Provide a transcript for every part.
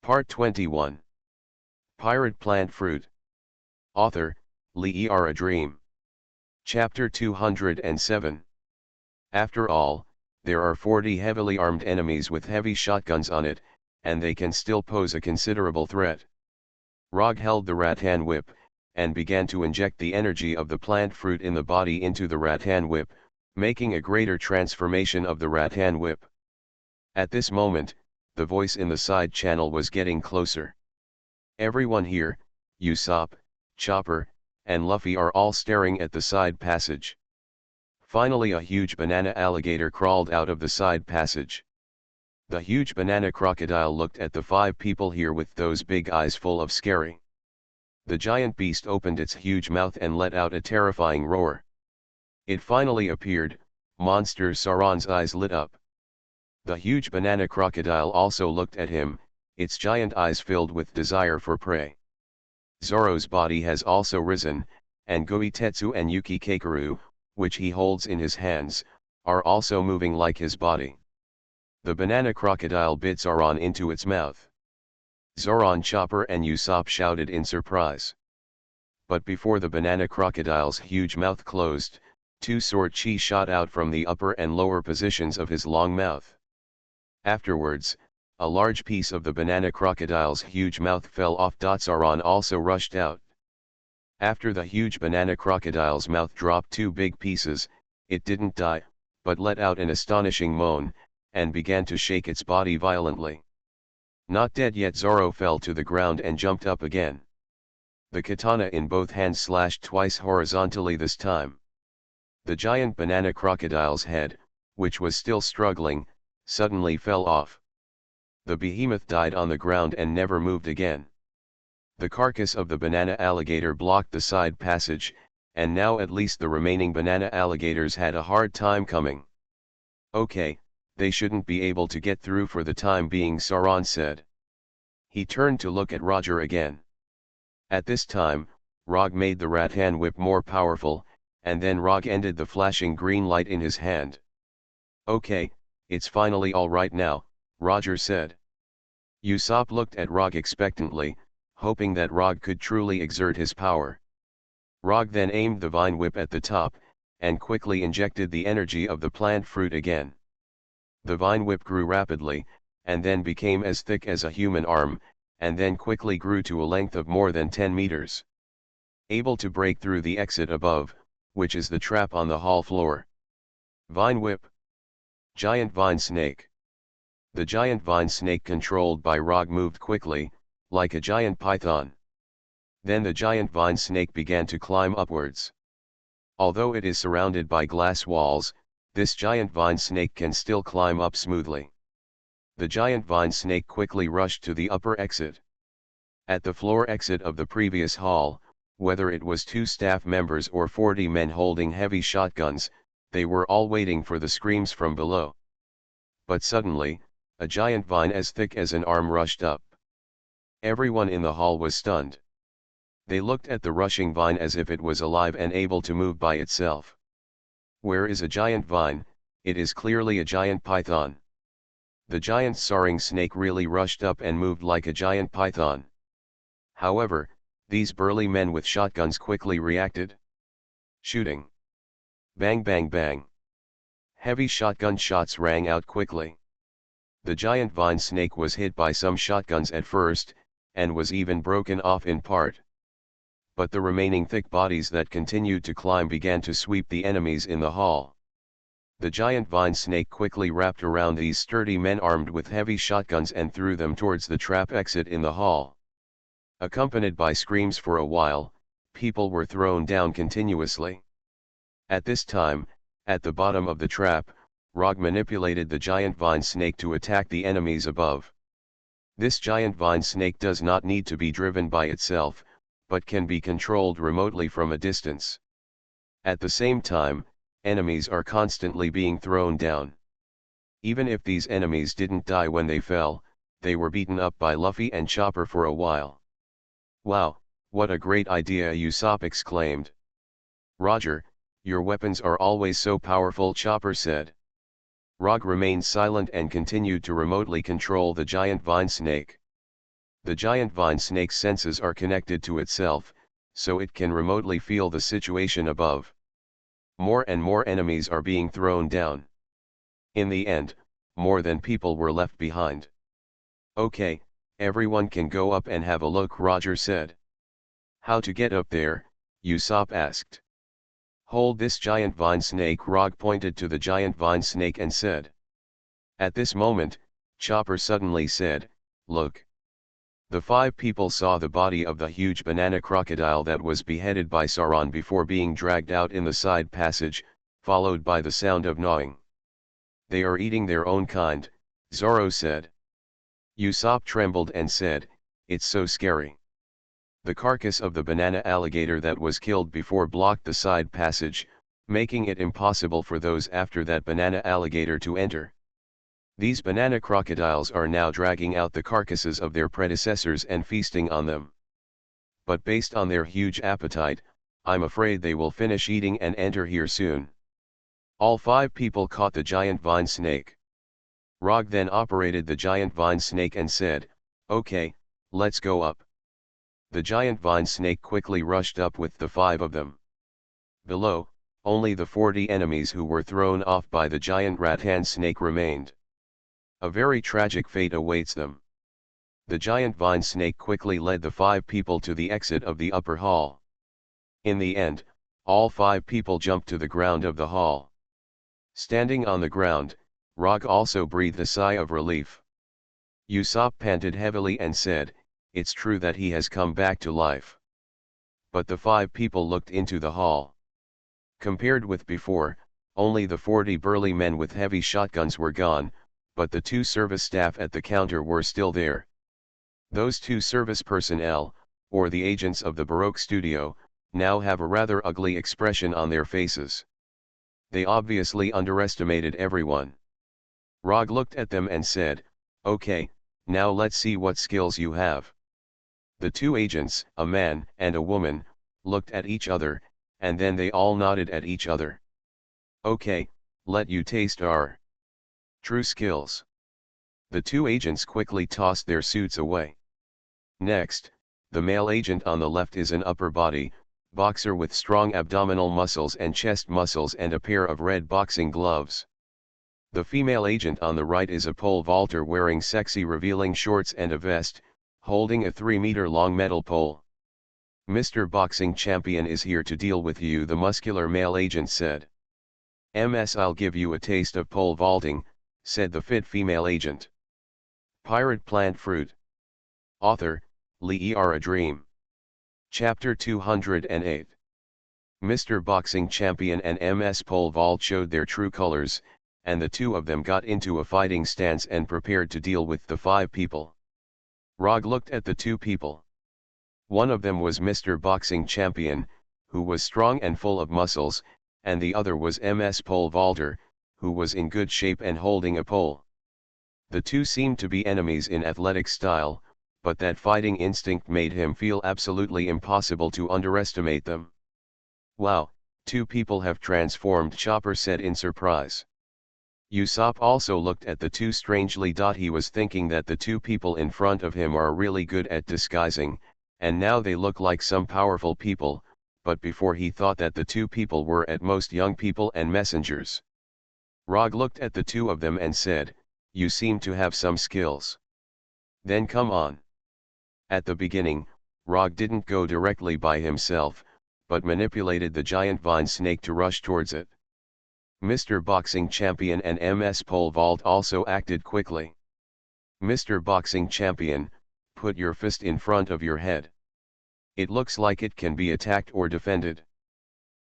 Part 21. Pirate Plant Fruit. Author, Lee A Dream. Chapter 207. After all, there are 40 heavily armed enemies with heavy shotguns on it, and they can still pose a considerable threat. Rog held the rattan whip, and began to inject the energy of the plant fruit in the body into the rattan whip, making a greater transformation of the rattan whip. At this moment, the voice in the side channel was getting closer. Everyone here, Usopp, Chopper, and Luffy are all staring at the side passage. Finally a huge banana alligator crawled out of the side passage. The huge banana crocodile looked at the 5 people here with those big eyes full of scary. The giant beast opened its huge mouth and let out a terrifying roar. It finally appeared. Monster Sauron's eyes lit up. The huge banana crocodile also looked at him, its giant eyes filled with desire for prey. Zoro's body has also risen, and Goitetsu and Yuki Kakeru, which he holds in his hands, are also moving like his body. The banana crocodile bit Sauron into its mouth. Zoran, Chopper and Usopp shouted in surprise. But before the banana crocodile's huge mouth closed, 2 sword chi shot out from the upper and lower positions of his long mouth. Afterwards, a large piece of the banana crocodile's huge mouth fell off. Sauron also rushed out. After the huge banana crocodile's mouth dropped 2 big pieces, it didn't die, but let out an astonishing moan, and began to shake its body violently. Not dead yet, Zoro fell to the ground and jumped up again. The katana in both hands slashed twice horizontally this time. The giant banana crocodile's head, which was still struggling, suddenly fell off. The behemoth died on the ground and never moved again. The carcass of the banana alligator blocked the side passage, and now at least the remaining banana alligators had a hard time coming. Okay, they shouldn't be able to get through for the time being, Sauron said. He turned to look at Roger again. At this time, Rog made the rattan whip more powerful, and then Rog ended the flashing green light in his hand. Okay, it's finally all right now, Roger said. Usopp looked at Rog expectantly, hoping that Rog could truly exert his power. Rog then aimed the vine whip at the top, and quickly injected the energy of the plant fruit again. The vine whip grew rapidly, and then became as thick as a human arm, and then quickly grew to a length of more than 10 meters. Able to break through the exit above, which is the trap on the hall floor. Vine whip. Giant vine snake. The giant vine snake controlled by Rog moved quickly, like a giant python. Then the giant vine snake began to climb upwards. Although it is surrounded by glass walls, this giant vine snake can still climb up smoothly. The giant vine snake quickly rushed to the upper exit. At the floor exit of the previous hall, whether it was 2 staff members or 40 men holding heavy shotguns, they were all waiting for the screams from below. But suddenly, a giant vine as thick as an arm rushed up. Everyone in the hall was stunned. They looked at the rushing vine as if it was alive and able to move by itself. Where is a giant vine? It is clearly a giant python. The giant soaring snake really rushed up and moved like a giant python. However, these burly men with shotguns quickly reacted. Shooting. Bang bang bang. Heavy shotgun shots rang out quickly. The giant vine snake was hit by some shotguns at first, and was even broken off in part. But the remaining thick bodies that continued to climb began to sweep the enemies in the hall. The giant vine snake quickly wrapped around these sturdy men armed with heavy shotguns and threw them towards the trap exit in the hall. Accompanied by screams for a while, people were thrown down continuously. At this time, at the bottom of the trap, Rog manipulated the giant vine snake to attack the enemies above. This giant vine snake does not need to be driven by itself, but can be controlled remotely from a distance. At the same time, enemies are constantly being thrown down. Even if these enemies didn't die when they fell, they were beaten up by Luffy and Chopper for a while. Wow, what a great idea, Usopp exclaimed. Roger, your weapons are always so powerful, Chopper said. Rog remained silent and continued to remotely control the giant vine snake. The giant vine snake's senses are connected to itself, so it can remotely feel the situation above. More and more enemies are being thrown down. In the end, more than people were left behind. Okay, everyone can go up and have a look, Roger said. How to get up there? Usopp asked. Hold this giant vine snake. Rog pointed to the giant vine snake and said. At this moment, Chopper suddenly said, Look. The 5 people saw the body of the huge banana crocodile that was beheaded by Sauron before being dragged out in the side passage, followed by the sound of gnawing. They are eating their own kind, Zoro said. Usopp trembled and said, It's so scary. The carcass of the banana alligator that was killed before blocked the side passage, making it impossible for those after that banana alligator to enter. These banana crocodiles are now dragging out the carcasses of their predecessors and feasting on them. But based on their huge appetite, I'm afraid they will finish eating and enter here soon. All 5 people caught the giant vine snake. Rog then operated the giant vine snake and said, Okay, let's go up. The giant vine snake quickly rushed up with the 5 of them. Below, only the 40 enemies who were thrown off by the giant rattan snake remained. A very tragic fate awaits them. The giant vine snake quickly led the 5 people to the exit of the upper hall. In the end, all 5 people jumped to the ground of the hall. Standing on the ground, Rog also breathed a sigh of relief. Usopp panted heavily and said, It's true that he has come back to life. But the 5 people looked into the hall. Compared with before, only the 40 burly men with heavy shotguns were gone, but the 2 service staff at the counter were still there. Those 2 service personnel, or the agents of the Baroque studio, now have a rather ugly expression on their faces. They obviously underestimated everyone. Rog looked at them and said, Okay, now let's see what skills you have. The 2 agents, a man and a woman, looked at each other, and then they all nodded at each other. Okay, let you taste our true skills. The 2 agents quickly tossed their suits away. Next, the male agent on the left is an upper body boxer with strong abdominal muscles and chest muscles and a pair of red boxing gloves. The female agent on the right is a pole vaulter wearing sexy revealing shorts and a vest, holding a 3-meter-long metal pole. Mr. Boxing Champion is here to deal with you, the muscular male agent said. I'll give you a taste of pole vaulting, said the fit female agent. Pirate Plant Fruit. Author, Lee A Dream. Chapter 208. Mr. Boxing Champion and Ms. Pole Vault showed their true colors, and the 2 of them got into a fighting stance and prepared to deal with the 5 people. Rog looked at the 2 people. One of them was Mr. Boxing Champion, who was strong and full of muscles, and the other was Ms. Pole Vaulter, who was in good shape and holding a pole. The 2 seemed to be enemies in athletic style, but that fighting instinct made him feel absolutely impossible to underestimate them. Wow, 2 people have transformed, Chopper said in surprise. Usopp also looked at the 2 strangely. He was thinking that the 2 people in front of him are really good at disguising, and now they look like some powerful people, but before he thought that the 2 people were at most young people and messengers. Rog looked at the 2 of them and said, You seem to have some skills. Then come on. At the beginning, Rog didn't go directly by himself, but manipulated the giant vine snake to rush towards it. Mr. Boxing Champion and Ms. Pole Vault also acted quickly. Mr. Boxing Champion, put your fist in front of your head. It looks like it can be attacked or defended.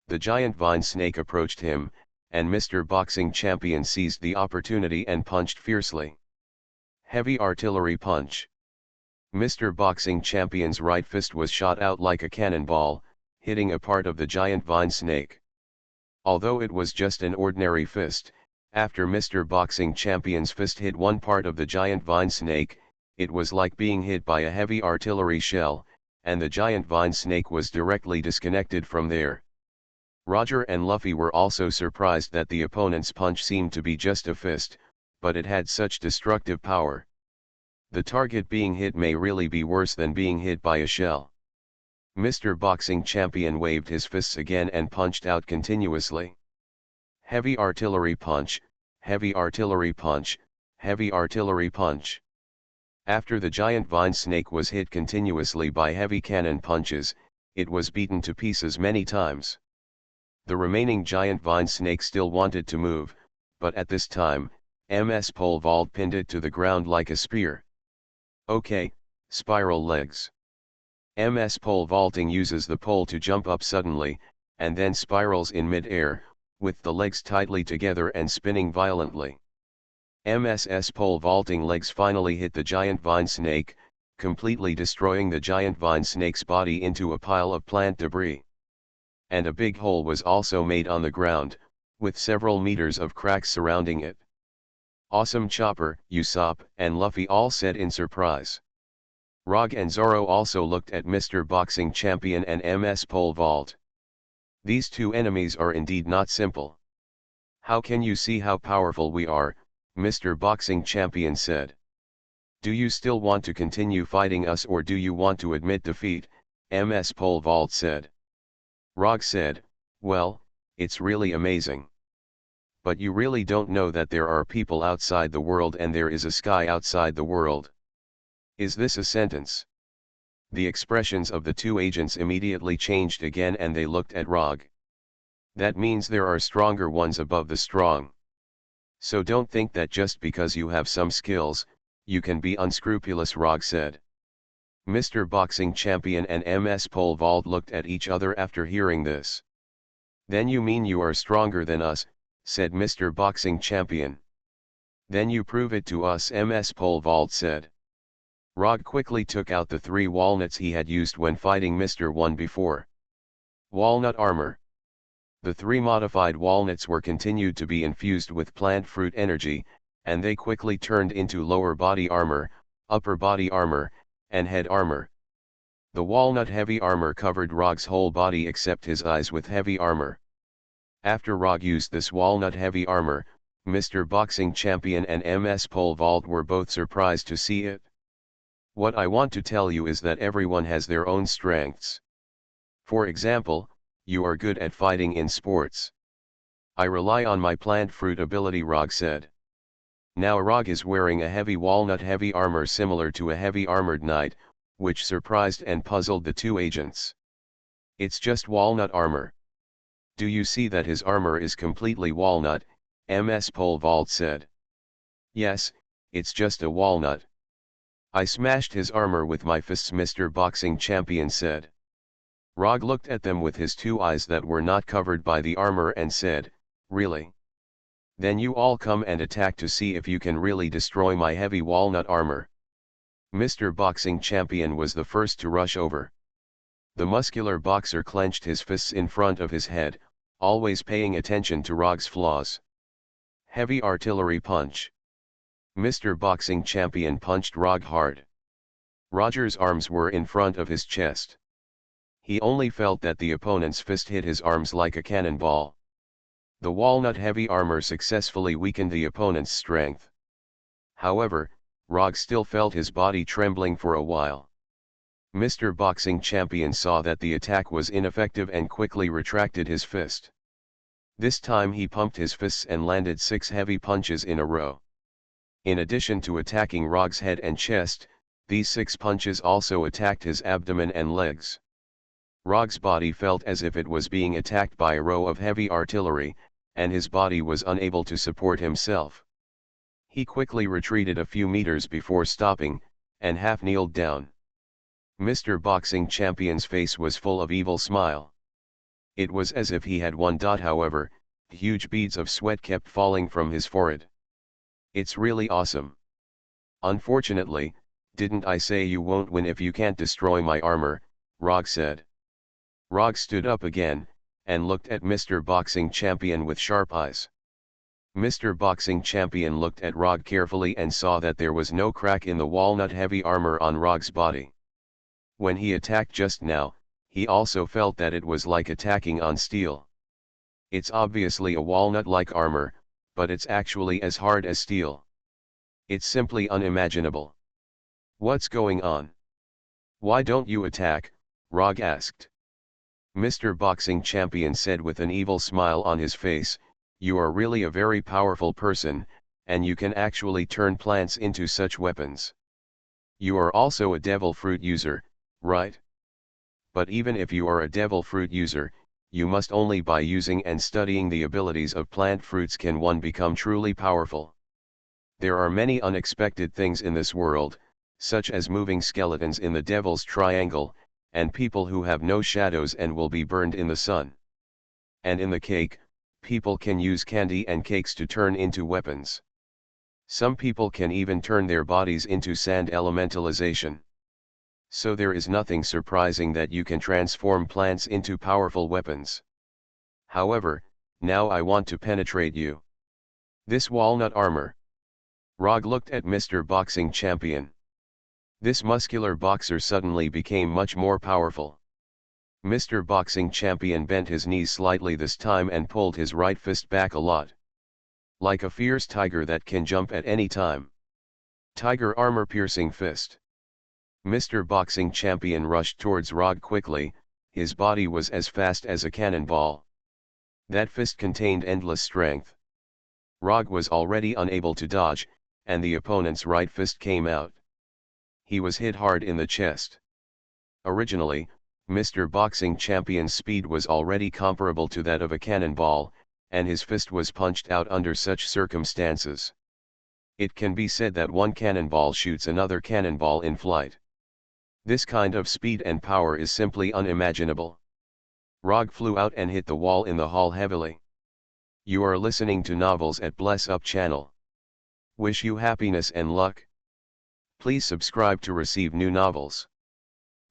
The giant vine snake approached him, and Mr. Boxing Champion seized the opportunity and punched fiercely. Heavy artillery punch. Mr. Boxing Champion's right fist was shot out like a cannonball, hitting a part of the giant vine snake. Although it was just an ordinary fist, after Mr. Boxing Champion's fist hit one part of the giant vine snake, it was like being hit by a heavy artillery shell, and the giant vine snake was directly disconnected from there. Roger and Luffy were also surprised that the opponent's punch seemed to be just a fist, but it had such destructive power. The target being hit may really be worse than being hit by a shell. Mr. Boxing Champion waved his fists again and punched out continuously. Heavy artillery punch, heavy artillery punch, heavy artillery punch. After the giant vine snake was hit continuously by heavy cannon punches, it was beaten to pieces many times. The remaining giant vine snake still wanted to move, but at this time, MS pole vault pinned it to the ground like a spear. Okay, spiral legs. MS pole vaulting uses the pole to jump up suddenly, and then spirals in mid-air, with the legs tightly together and spinning violently. MS's pole vaulting legs finally hit the giant vine snake, completely destroying the giant vine snake's body into a pile of plant debris. And a big hole was also made on the ground, with several meters of cracks surrounding it. Awesome Chopper, Usopp, and Luffy all said in surprise. Rog and Zoro also looked at Mr. Boxing Champion and MS pole vault. These two enemies are indeed not simple. How can you see how powerful we are? Mr. Boxing Champion said. Do you still want to continue fighting us or do you want to admit defeat? MS pole vault said. Rog said, well, it's really amazing. But you really don't know that there are people outside the world and there is a sky outside the world. Is this a sentence? The expressions of the two agents immediately changed again and they looked at Rog. That means there are stronger ones above the strong. So don't think that just because you have some skills, you can be unscrupulous, Rog said. Mr. Boxing Champion and MS pole vault looked at each other after hearing this. Then you mean you are stronger than us, said Mr. Boxing Champion. Then you prove it to us, MS pole vault said. Rog quickly took out the 3 walnuts he had used when fighting Mr. One before. Walnut armor. The 3 modified walnuts were continued to be infused with plant fruit energy, and they quickly turned into lower body armor, upper body armor, and head armor. The walnut heavy armor covered Rog's whole body except his eyes with heavy armor. After Rog used this walnut heavy armor, Mr. Boxing Champion and MS pole vault were both surprised to see it. What I want to tell you is that everyone has their own strengths. For example, you are good at fighting in sports. I rely on my plant fruit ability, Rog said. Now Rog is wearing a heavy walnut heavy armor similar to a heavy armored knight, which surprised and puzzled the two agents. It's just walnut armor. Do you see that his armor is completely walnut? MS pole vault said. Yes, it's just a walnut. I smashed his armor with my fists, Mr. Boxing Champion said. Rog looked at them with his 2 eyes that were not covered by the armor and said, really? Then you all come and attack to see if you can really destroy my heavy walnut armor. Mr. Boxing Champion was the first to rush over. The muscular boxer clenched his fists in front of his head, always paying attention to Rog's flaws. Heavy artillery punch. Mr. Boxing Champion punched Rog hard. Roger's arms were in front of his chest. He only felt that the opponent's fist hit his arms like a cannonball. The walnut heavy armor successfully weakened the opponent's strength. However, Rog still felt his body trembling for a while. Mr. Boxing Champion saw that the attack was ineffective and quickly retracted his fist. This time he pumped his fists and landed 6 heavy punches in a row. In addition to attacking Rog's head and chest, these 6 punches also attacked his abdomen and legs. Rog's body felt as if it was being attacked by a row of heavy artillery, and his body was unable to support himself. He quickly retreated a few meters before stopping, and half kneeled down. Mr. Boxing Champion's face was full of evil smile. It was as if he had won. However, huge beads of sweat kept falling from his forehead. It's really awesome. Unfortunately, didn't I say you won't win if you can't destroy my armor? Rog said. Rog stood up again, and looked at Mr. Boxing Champion with sharp eyes. Mr. Boxing Champion looked at Rog carefully and saw that there was no crack in the walnut heavy armor on Rog's body. When he attacked just now, he also felt that it was like attacking on steel. It's obviously a walnut-like armor, but it's actually as hard as steel. It's simply unimaginable. What's going on? Why don't you attack? Rog asked. Mr. Boxing Champion said with an evil smile on his face, you are really a very powerful person, and you can actually turn plants into such weapons. You are also a devil fruit user, right? But even if you are a devil fruit user, you must only by using and studying the abilities of plant fruits can one become truly powerful. There are many unexpected things in this world, such as moving skeletons in the devil's triangle, and people who have no shadows and will be burned in the sun. And in the cake, people can use candy and cakes to turn into weapons. Some people can even turn their bodies into sand elementalization. So there is nothing surprising that you can transform plants into powerful weapons. However, now I want to penetrate you. This walnut armor. Rog looked at Mr. Boxing Champion. This muscular boxer suddenly became much more powerful. Mr. Boxing Champion bent his knees slightly this time and pulled his right fist back a lot. Like a fierce tiger that can jump at any time. Tiger armor piercing fist. Mr. Boxing Champion rushed towards Rog quickly, his body was as fast as a cannonball. That fist contained endless strength. Rog was already unable to dodge, and the opponent's right fist came out. He was hit hard in the chest. Originally, Mr. Boxing Champion's speed was already comparable to that of a cannonball, and his fist was punched out under such circumstances. It can be said that one cannonball shoots another cannonball in flight. This kind of speed and power is simply unimaginable. Rog flew out and hit the wall in the hall heavily. You are listening to Novels at Bless Up channel. Wish you happiness and luck. Please subscribe to receive new novels.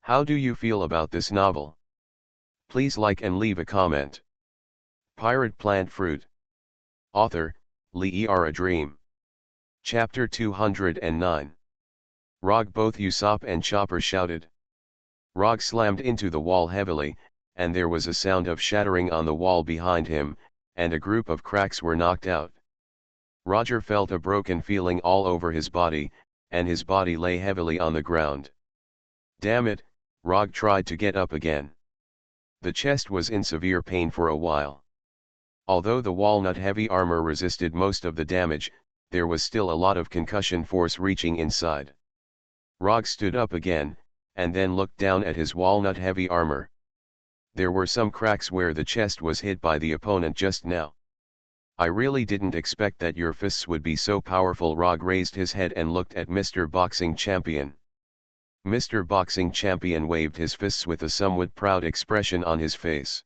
How do you feel about this novel? Please like and leave a comment. Pirate Plant Fruit. Author, Lee A Dream. Chapter 209. Rog. Both Usopp and Chopper shouted. Rog slammed into the wall heavily, and there was a sound of shattering on the wall behind him, and a group of cracks were knocked out. Roger felt a broken feeling all over his body, and his body lay heavily on the ground. Damn it, Rog tried to get up again. The chest was in severe pain for a while. Although the walnut-heavy armor resisted most of the damage, there was still a lot of concussion force reaching inside. Rog stood up again, and then looked down at his walnut-heavy armor. There were some cracks where the chest was hit by the opponent just now. I really didn't expect that your fists would be so powerful. Rog raised his head and looked at Mr. Boxing Champion. Mr. Boxing Champion waved his fists with a somewhat proud expression on his face.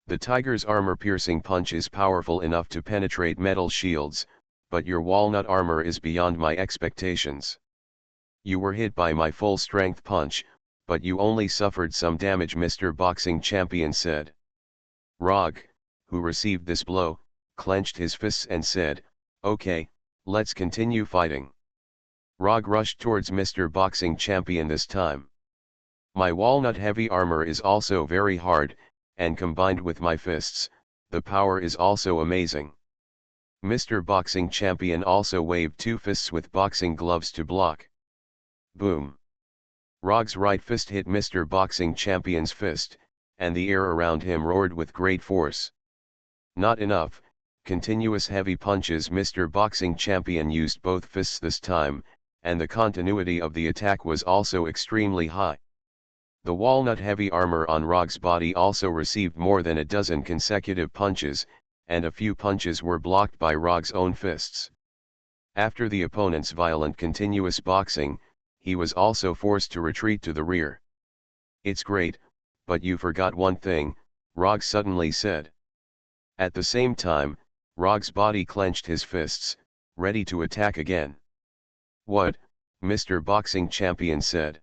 The tiger's armor-piercing punch is powerful enough to penetrate metal shields, but your walnut armor is beyond my expectations. You were hit by my full-strength punch, but you only suffered some damage, Mr. Boxing Champion said. Rog, who received this blow, clenched his fists and said, "Okay, let's continue fighting." Rog rushed towards Mr. Boxing Champion this time. My walnut-heavy armor is also very hard, and combined with my fists, the power is also amazing. Mr. Boxing Champion also waved two fists with boxing gloves to block. Boom! Rog's right fist hit Mr. Boxing Champion's fist, and the air around him roared with great force. Not enough, continuous heavy punches. Mr. Boxing Champion used both fists this time, and the continuity of the attack was also extremely high. The walnut-heavy armor on Rog's body also received more than a dozen consecutive punches, and a few punches were blocked by Rog's own fists. After the opponent's violent continuous boxing, he was also forced to retreat to the rear. It's great, but you forgot one thing, Rog suddenly said. At the same time, Rog's body clenched his fists, ready to attack again. What? Mr. Boxing Champion said.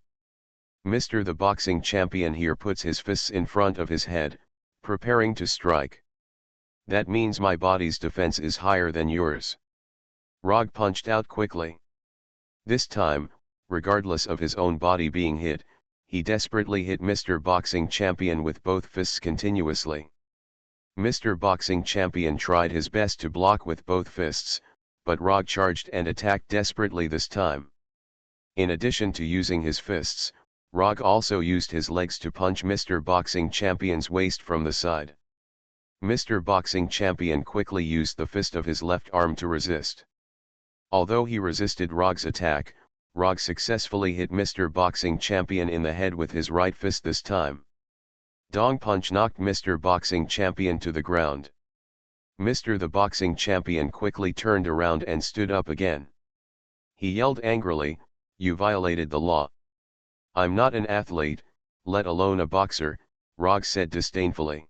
Mr. the Boxing Champion here puts his fists in front of his head, preparing to strike. That means my body's defense is higher than yours. Rog punched out quickly. This time, regardless of his own body being hit, he desperately hit Mr. Boxing Champion with both fists continuously. Mr. Boxing Champion tried his best to block with both fists, but Rog charged and attacked desperately this time. In addition to using his fists, Rog also used his legs to punch Mr. Boxing Champion's waist from the side. Mr. Boxing Champion quickly used the fist of his left arm to resist. Although he resisted Rog's attack, Rog successfully hit Mr. Boxing Champion in the head with his right fist this time. Dong punch knocked Mr. Boxing Champion to the ground. Mr. the Boxing Champion quickly turned around and stood up again. He yelled angrily, "You violated the law." "I'm not an athlete, let alone a boxer," Rog said disdainfully.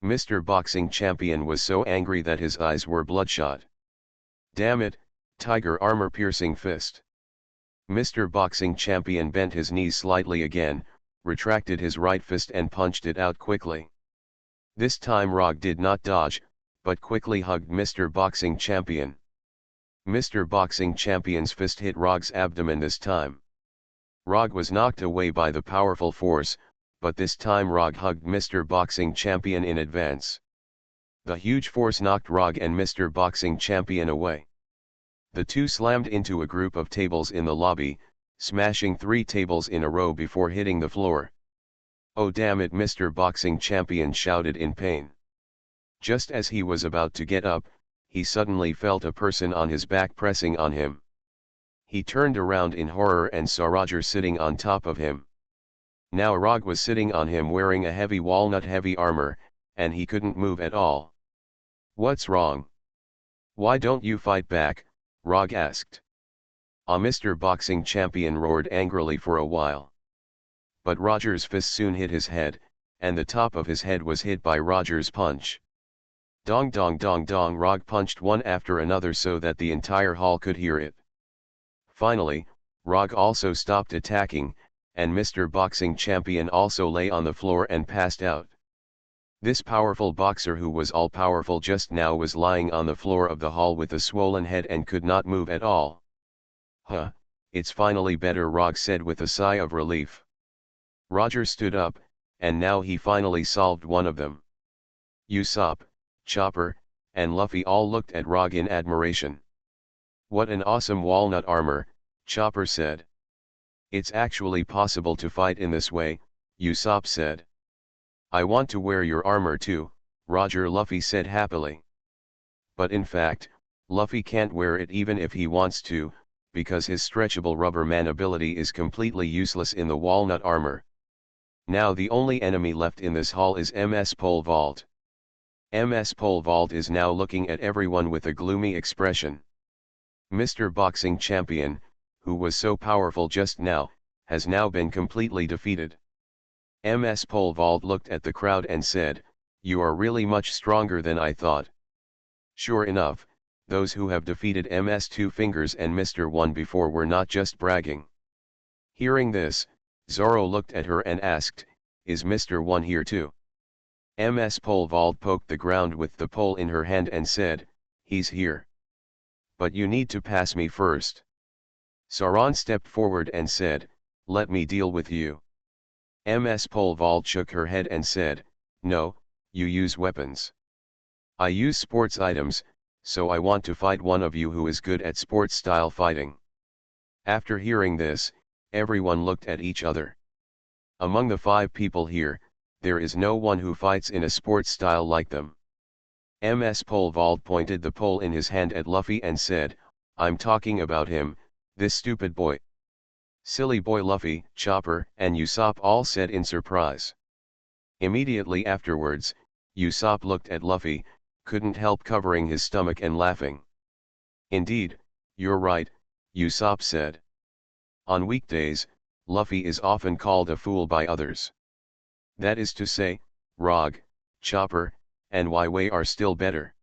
Mr. Boxing Champion was so angry that his eyes were bloodshot. "Damn it, tiger armor-piercing fist." Mr. Boxing Champion bent his knees slightly again, retracted his right fist and punched it out quickly. This time Rog did not dodge, but quickly hugged Mr. Boxing Champion. Mr. Boxing Champion's fist hit Rog's abdomen this time. Rog was knocked away by the powerful force, but this time Rog hugged Mr. Boxing Champion in advance. The huge force knocked Rog and Mr. Boxing Champion away. The two slammed into a group of tables in the lobby, smashing 3 tables in a row before hitting the floor. "Oh damn it!" Mr. Boxing Champion shouted in pain. Just as he was about to get up, he suddenly felt a person on his back pressing on him. He turned around in horror and saw Roger sitting on top of him. Now Rog was sitting on him wearing a heavy walnut-heavy armor, and he couldn't move at all. "What's wrong? Why don't you fight back?" Rog asked. Mr. Boxing Champion roared angrily for a while. But Roger's fist soon hit his head, and the top of his head was hit by Roger's punch. Dong dong dong dong. Rog punched one after another so that the entire hall could hear it. Finally, Rog also stopped attacking, and Mr. Boxing Champion also lay on the floor and passed out. This powerful boxer who was all-powerful just now was lying on the floor of the hall with a swollen head and could not move at all. "Huh, it's finally better," Rog said with a sigh of relief. Roger stood up, and now he finally solved one of them. Usopp, Chopper, and Luffy all looked at Rog in admiration. "What an awesome walnut armor," Chopper said. "It's actually possible to fight in this way," Usopp said. "I want to wear your armor too," Luffy said happily. But in fact, Luffy can't wear it even if he wants to, because his stretchable rubber man ability is completely useless in the walnut armor. Now the only enemy left in this hall is MS Pole Vault. MS Pole Vault is now looking at everyone with a gloomy expression. Mr. Boxing Champion, who was so powerful just now, has now been completely defeated. MS Pole Vault looked at the crowd and said, "You are really much stronger than I thought." Sure enough, those who have defeated MS Two Fingers and Mr. One before were not just bragging. Hearing this, Zoro looked at her and asked, "Is Mr. One here too?" MS Pole Vault poked the ground with the pole in her hand and said, "He's here. But you need to pass me first." Sauron stepped forward and said, "Let me deal with you." MS Pole Vault shook her head and said, "No, you use weapons. I use sports items, so I want to fight one of you who is good at sports-style fighting." After hearing this, everyone looked at each other. Among the 5 people here, there is no one who fights in a sports style like them. MS Pole Vault pointed the pole in his hand at Luffy and said, "I'm talking about him, this stupid boy." "Silly boy." Luffy, Chopper, and Usopp all said in surprise. Immediately afterwards, Usopp looked at Luffy, couldn't help covering his stomach and laughing. "Indeed, you're right," Usopp said. On weekdays, Luffy is often called a fool by others. That is to say, Rog, Chopper, and Wei are still better.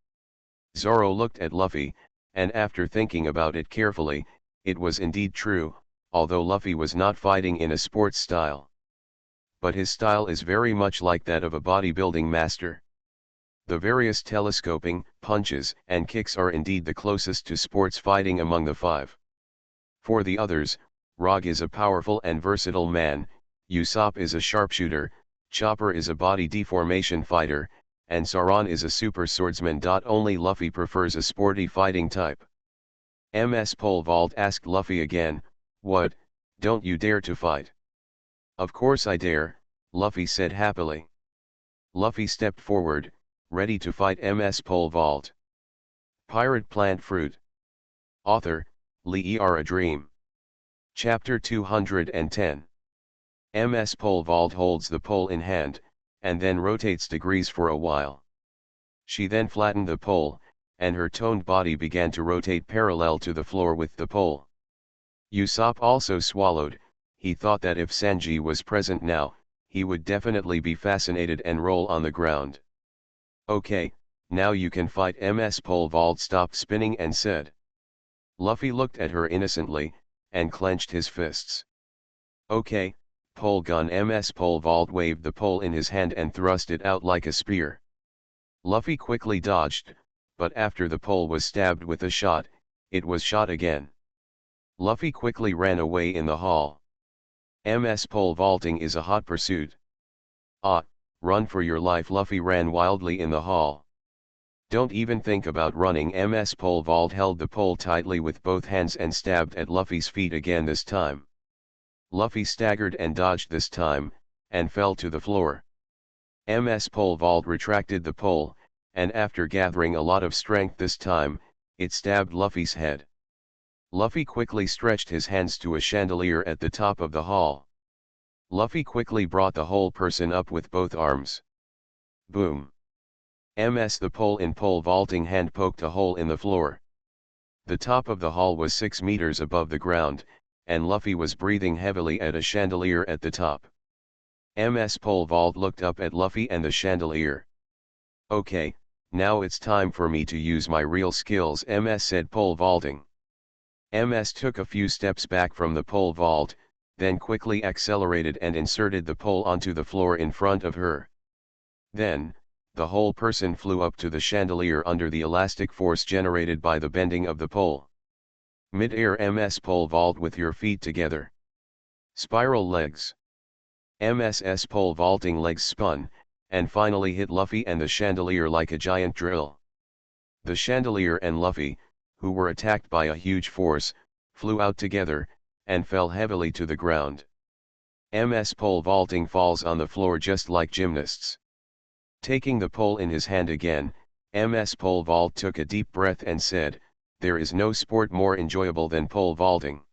Zoro looked at Luffy, and after thinking about it carefully, it was indeed true, although Luffy was not fighting in a sports style. But his style is very much like that of a bodybuilding master. The various telescoping, punches, and kicks are indeed the closest to sports fighting among the 5. For the others, Rog is a powerful and versatile man, Usopp is a sharpshooter, Chopper is a body deformation fighter, and Sauron is a super swordsman. Only Luffy prefers a sporty fighting type. MS Pole Vault asked Luffy again, What, don't you dare to fight? Of course I dare, Luffy said happily. Luffy stepped forward, ready to fight MS Pole Vault. Pirate Plant Fruit. Author, Lee A Dream. Chapter 210. MS Pole Vault holds the pole in hand, and then rotates degrees for a while. She then flattened the pole, and her toned body began to rotate parallel to the floor with the pole. Usopp also swallowed. He thought that if Sanji was present now, he would definitely be fascinated and roll on the ground. Okay, now you can fight. MS Pole Vault stopped spinning and said. Luffy looked at her innocently, and clenched his fists. Okay, pole gun. MS Pole Vault waved the pole in his hand and thrust it out like a spear. Luffy quickly dodged, but after the pole was stabbed with a shot, it was shot again. Luffy quickly ran away in the hall. MS Pole Vaulting is a hot pursuit. Ah, run for your life. Luffy ran wildly in the hall. Don't even think about running. MS Pole Vault held the pole tightly with both hands and stabbed at Luffy's feet again this time. Luffy staggered and dodged this time, and fell to the floor. MS Pole Vault retracted the pole, and after gathering a lot of strength this time, it stabbed Luffy's head. Luffy quickly stretched his hands to a chandelier at the top of the hall. Luffy quickly brought the whole person up with both arms. Boom. The pole in pole vaulting hand poked a hole in the floor. The top of the hall was 6 meters above the ground, and Luffy was breathing heavily at a chandelier at the top. MS Pole Vault looked up at Luffy and the chandelier. Okay, now it's time for me to use my real skills, MS said pole vaulting. MS took a few steps back from the pole vault, then quickly accelerated and inserted the pole onto the floor in front of her. Then, the whole person flew up to the chandelier under the elastic force generated by the bending of the pole. Mid-air. MS Pole Vault with your feet together. Spiral legs. MS's pole vaulting legs spun, and finally hit Luffy and the chandelier like a giant drill. The chandelier and Luffy, who were attacked by a huge force, flew out together, and fell heavily to the ground. MS Pole Vaulting falls on the floor just like gymnasts. Taking the pole in his hand again, MS Pole Vault took a deep breath and said, "There is no sport more enjoyable than pole vaulting."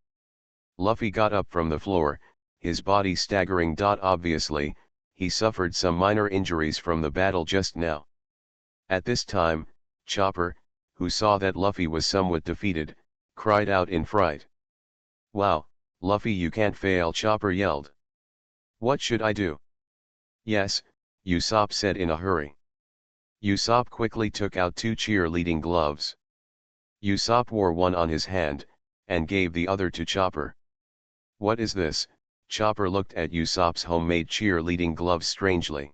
Luffy got up from the floor, his body staggering. Obviously, he suffered some minor injuries from the battle just now. At this time, Chopper, who saw that Luffy was somewhat defeated, cried out in fright. "Wow, Luffy, you can't fail!" Chopper yelled. "What should I do?" "Yes," Usopp said in a hurry. Usopp quickly took out 2 cheerleading gloves. Usopp wore one on his hand, and gave the other to Chopper. "What is this?" Chopper looked at Usopp's homemade cheerleading gloves strangely.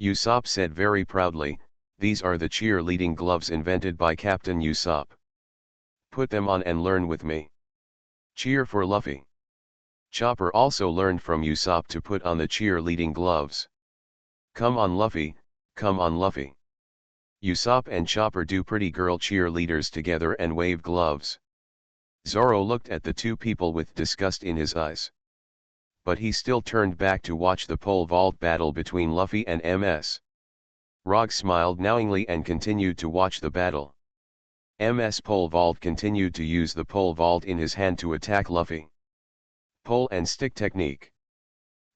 Usopp said very proudly, "These are the cheerleading gloves invented by Captain Usopp. Put them on and learn with me. Cheer for Luffy." Chopper also learned from Usopp to put on the cheerleading gloves. "Come on Luffy, come on Luffy." Usopp and Chopper do pretty girl cheerleaders together and wave gloves. Zoro looked at the two people with disgust in his eyes. But he still turned back to watch the pole vault battle between Luffy and MS. Rog smiled knowingly and continued to watch the battle. MS Pole Vault continued to use the pole vault in his hand to attack Luffy. Pole and stick technique.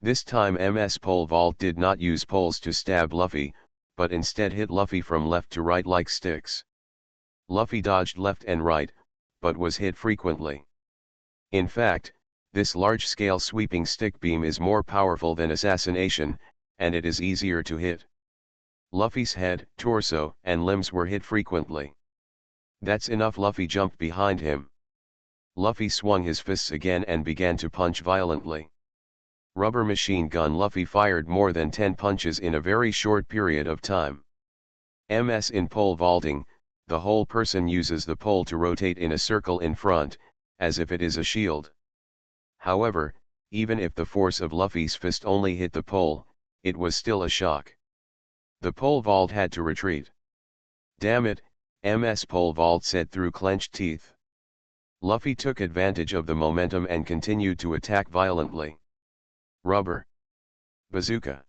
This time MS Pole Vault did not use poles to stab Luffy, but instead hit Luffy from left to right like sticks. Luffy dodged left and right, but was hit frequently. In fact, this large-scale sweeping stick beam is more powerful than assassination, and it is easier to hit. Luffy's head, torso, and limbs were hit frequently. "That's enough." Luffy jumped behind him. Luffy swung his fists again and began to punch violently. Rubber machine gun. Luffy fired more than 10 punches in a very short period of time. MS in pole vaulting, the whole person uses the pole to rotate in a circle in front, as if it is a shield. However, even if the force of Luffy's fist only hit the pole, it was still a shock. The pole vault had to retreat. "Damn it," MS Pole Vault said through clenched teeth. Luffy took advantage of the momentum and continued to attack violently. Rubber. Bazooka.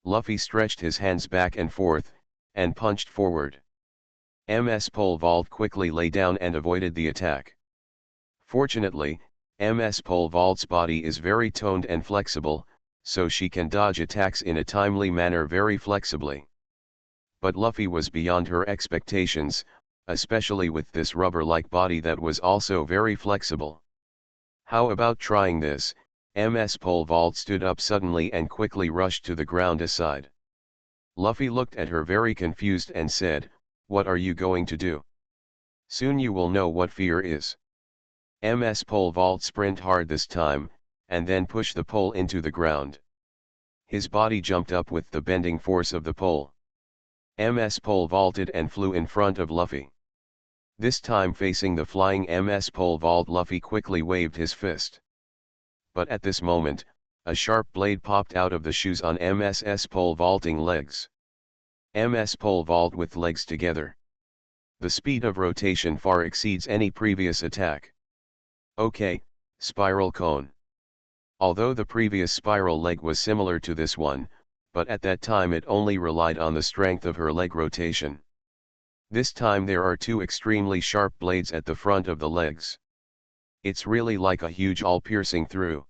Luffy stretched his hands back and forth, and punched forward. MS Pole Vault quickly lay down and avoided the attack. Fortunately, MS Pole Vault's body is very toned and flexible, so she can dodge attacks in a timely manner very flexibly. But Luffy was beyond her expectations, especially with this rubber-like body that was also very flexible. How about trying this? MS Pole Vault stood up suddenly and quickly rushed to the ground aside. Luffy looked at her very confused and said, "What are you going to do? Soon you will know what fear is." MS Pole Vault sprint hard this time, and then push the pole into the ground. His body jumped up with the bending force of the pole. MS Pole vaulted and flew in front of Luffy. This time facing the flying MS Pole Vault, Luffy quickly waved his fist. But at this moment, a sharp blade popped out of the shoes on MS's pole vaulting legs. MS Pole Vault with legs together. The speed of rotation far exceeds any previous attack. Okay, Spiral Cone. Although the previous spiral leg was similar to this one, but at that time it only relied on the strength of her leg rotation. This time there are two extremely sharp blades at the front of the legs. It's really like a huge awl piercing through.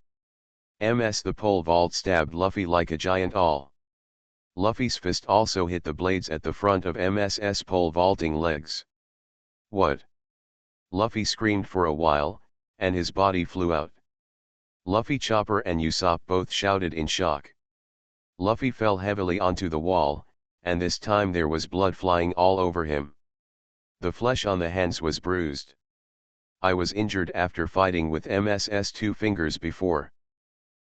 The pole vault stabbed Luffy like a giant awl. Luffy's fist also hit the blades at the front of MS's pole vaulting legs. What? Luffy screamed for a while, and his body flew out. Luffy, Chopper and Usopp both shouted in shock. Luffy fell heavily onto the wall, and this time there was blood flying all over him. The flesh on the hands was bruised. I was injured after fighting with MS's two fingers before.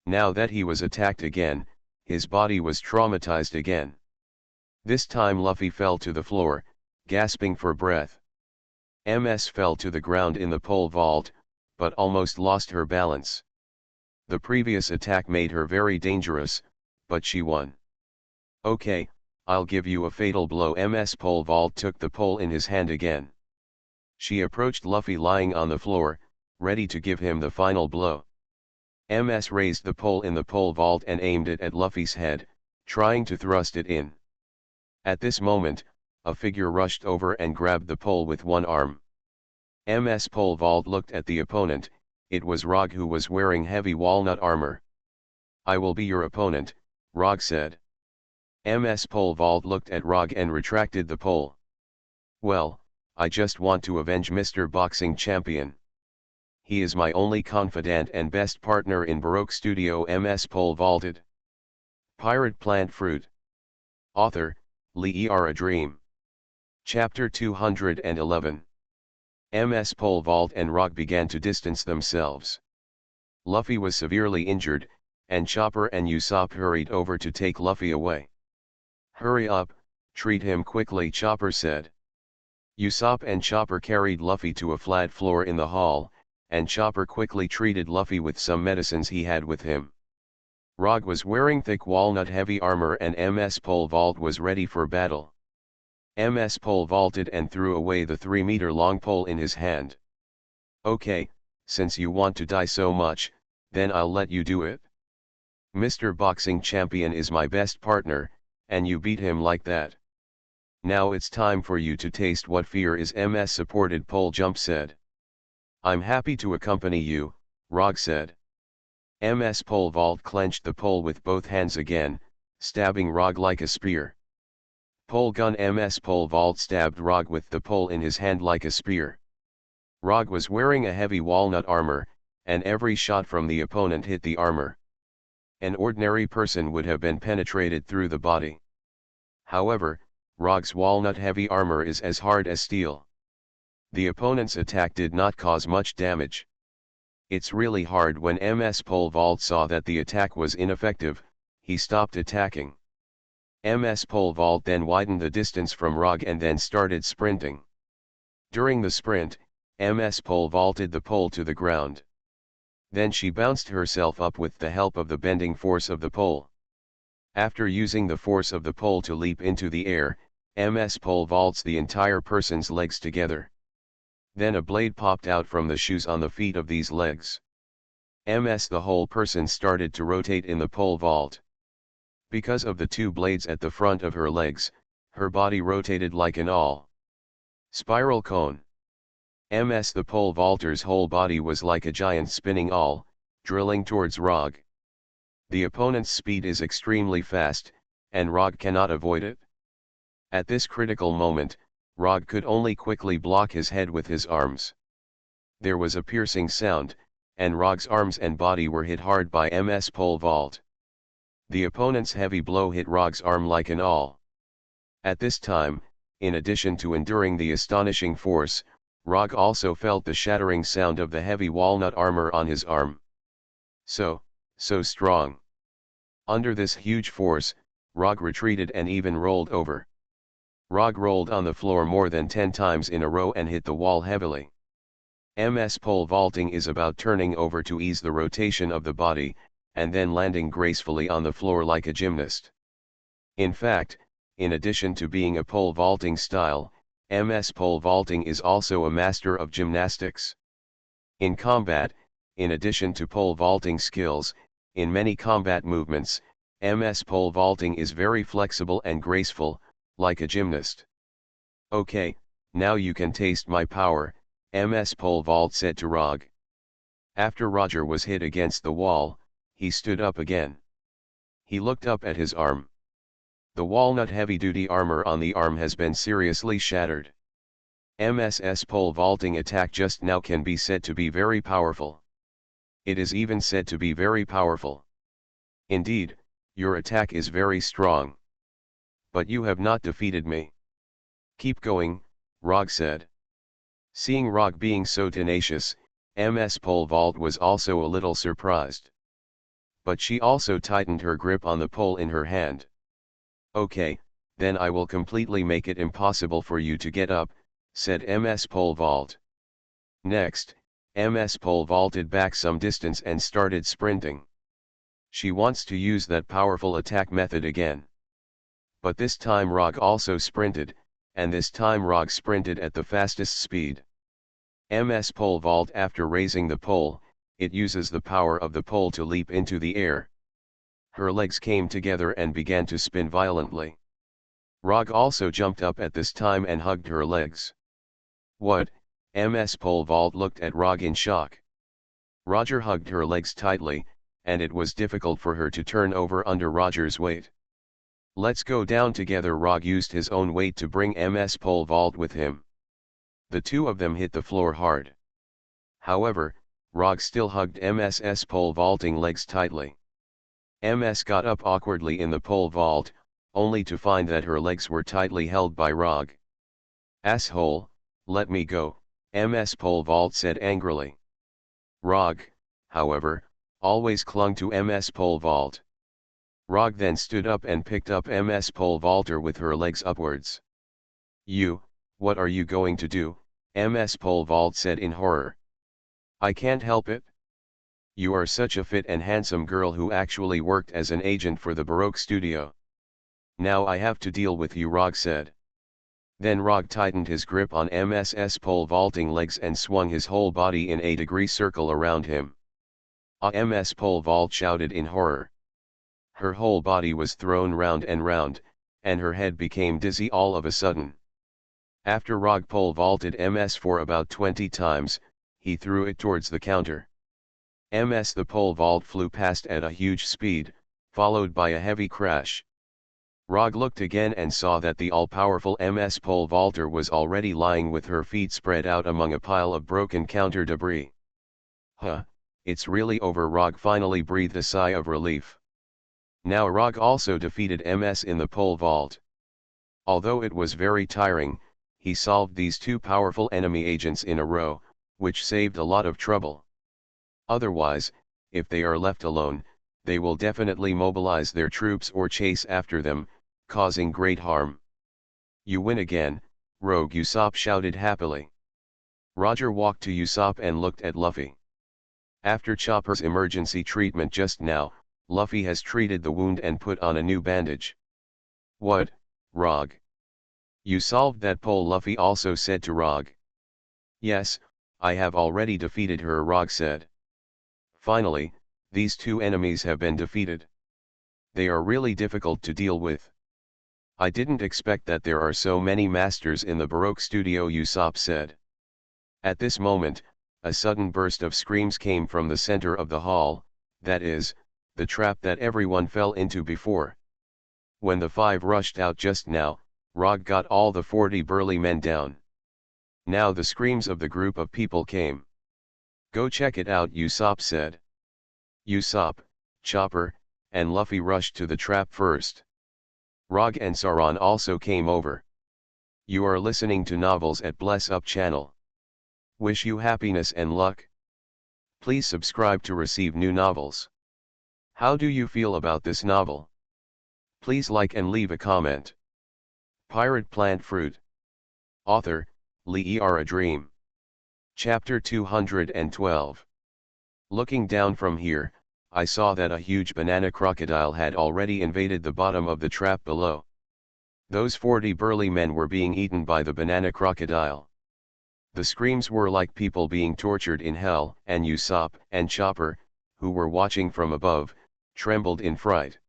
Now that he was attacked again, his body was traumatized again. This time Luffy fell to the floor, gasping for breath. MS fell to the ground in the pole vault, but almost lost her balance. The previous attack made her very dangerous, but she won. Okay, I'll give you a fatal blow. MS Pole Vault took the pole in his hand again. She approached Luffy lying on the floor, ready to give him the final blow. MS raised the pole in the pole vault and aimed it at Luffy's head, trying to thrust it in. At this moment, a figure rushed over and grabbed the pole with one arm. MS Pole Vault looked at the opponent. It was Rog, who was wearing heavy walnut armor. "I will be your opponent," Rog said. MS Pole Vault looked at Rog and retracted the pole. "Well, I just want to avenge Mr. Boxing Champion. He is my only confidant and best partner in Baroque Studio." MS Pole vaulted. Pirate Plant Fruit. Author, Lee A Dream. Chapter 211. MS Pole Vault and Rog began to distance themselves. Luffy was severely injured, and Chopper and Usopp hurried over to take Luffy away. "Hurry up, treat him quickly," Chopper said. Usopp and Chopper carried Luffy to a flat floor in the hall, and Chopper quickly treated Luffy with some medicines he had with him. Rog was wearing thick walnut heavy armor and MS Pole Vault was ready for battle. MS Pole vaulted and threw away the 3-meter-long pole in his hand. "Okay, since you want to die so much, then I'll let you do it. Mr. Boxing Champion is my best partner, and you beat him like that. Now it's time for you to taste what fear is," MS Supported Pole Jump said. "I'm happy to accompany you," Rog said. MS Pole Vault clenched the pole with both hands again, stabbing Rog like a spear. Pole Gun. MS Pole Vault stabbed Rog with the pole in his hand like a spear. Rog was wearing a heavy walnut armor, and every shot from the opponent hit the armor. An ordinary person would have been penetrated through the body. However, Rog's walnut heavy armor is as hard as steel. The opponent's attack did not cause much damage. It's really hard. When MS Pole Vault saw that the attack was ineffective, he stopped attacking. MS Pole Vault then widened the distance from Rog and then started sprinting. During the sprint, MS Pole vaulted the pole to the ground. Then she bounced herself up with the help of the bending force of the pole. After using the force of the pole to leap into the air, MS Pole vaults the entire person's legs together. Then a blade popped out from the shoes on the feet of these legs. The whole person started to rotate in the pole vault. Because of the two blades at the front of her legs, her body rotated like an all spiral cone. The pole vaulter's whole body was like a giant spinning awl, drilling towards Rog. The opponent's speed is extremely fast, and Rog cannot avoid it. At this critical moment, Rog could only quickly block his head with his arms. There was a piercing sound, and Rog's arms and body were hit hard by pole vault. The opponent's heavy blow hit Rog's arm like an awl. At this time, in addition to enduring the astonishing force, Rog also felt the shattering sound of the heavy walnut armor on his arm. So strong. Under this huge force, Rog retreated and even rolled over. Rog rolled on the floor more than 10 times in a row and hit the wall heavily. Pole vaulting is about turning over to ease the rotation of the body, and then landing gracefully on the floor like a gymnast. In fact, in addition to being a pole vaulting style, pole vaulting is also a master of gymnastics. In combat, in addition to pole vaulting skills, in many combat movements, pole vaulting is very flexible and graceful, like a gymnast. Okay, now you can taste my power, pole vault said to Rog. After Roger was hit against the wall, he stood up again. He looked up at his arm. The walnut heavy-duty armor on the arm has been seriously shattered. Pole vaulting attack just now can be said to be very powerful. It is even said to be very powerful. Indeed, your attack is very strong. But you have not defeated me. Keep going, Rog said. Seeing Rog being so tenacious, pole vault was also a little surprised. But she also tightened her grip on the pole in her hand. Okay, then I will completely make it impossible for you to get up, said pole vault. Next, pole vaulted back some distance and started sprinting. She wants to use that powerful attack method again. But this time Rog also sprinted, and this time Rog sprinted at the fastest speed. Pole vault after raising the pole, it uses the power of the pole to leap into the air. Her legs came together and began to spin violently. Rog also jumped up at this time and hugged her legs. What? Pole vault looked at Rog in shock. Roger hugged her legs tightly, and it was difficult for her to turn over under Roger's weight. Let's go down together. Rog used his own weight to bring pole vault with him. The two of them hit the floor hard. However, Rog still hugged pole vaulting legs tightly. Got up awkwardly in the pole vault, only to find that her legs were tightly held by Rog. Asshole, let me go, pole vault said angrily. Rog, however, always clung to pole vault. Rog then stood up and picked up pole vaulter with her legs upwards. What are you going to do? Pole vault said in horror. I can't help it. You are such a fit and handsome girl who actually worked as an agent for the Baroque studio. Now I have to deal with you, Rog said. Then Rog tightened his grip on pole vaulting legs and swung his whole body in a degree circle around him. Pole vault shouted in horror. Her whole body was thrown round, and her head became dizzy all of a sudden. After Rog pole vaulted for about 20 times, he threw it towards the counter. The pole vault flew past at a huge speed, followed by a heavy crash. Rog looked again and saw that the all-powerful pole vaulter was already lying with her feet spread out among a pile of broken counter debris. It's really over. Rog finally breathed a sigh of relief. Now Rog also defeated in the pole vault. Although it was very tiring, he solved these two powerful enemy agents in a row, which saved a lot of trouble. Otherwise, if they are left alone, they will definitely mobilize their troops or chase after them, causing great harm. You win again, Rogue, Usopp shouted happily. Roger walked to Usopp and looked at Luffy. After Chopper's emergency treatment just now, Luffy has treated the wound and put on a new bandage. What, Rog? You solved that pole, Luffy also said to Rog. Yes, I have already defeated her, Rog said. Finally, these two enemies have been defeated. They are really difficult to deal with. I didn't expect that there are so many masters in the Baroque studio, Usopp said. At this moment, a sudden burst of screams came from the center of the hall, that is, the trap that everyone fell into before. When the five rushed out just now, Rog got all the 40 burly men down. Now the screams of the group of people came. Go check it out, Usopp said. Usopp, Chopper, and Luffy rushed to the trap first. Rog and Sauron also came over. You are listening to Novels at Bless Up channel. Wish you happiness and luck. Please subscribe to receive new novels. How do you feel about this novel? Please like and leave a comment. Pirate Plant Fruit. Author, Lee A Dream. Chapter 212. Looking down from here, I saw that a huge banana crocodile had already invaded the bottom of the trap below. Those 40 burly men were being eaten by the banana crocodile. The screams were like people being tortured in hell, and Usopp and Chopper, who were watching from above, trembled in fright.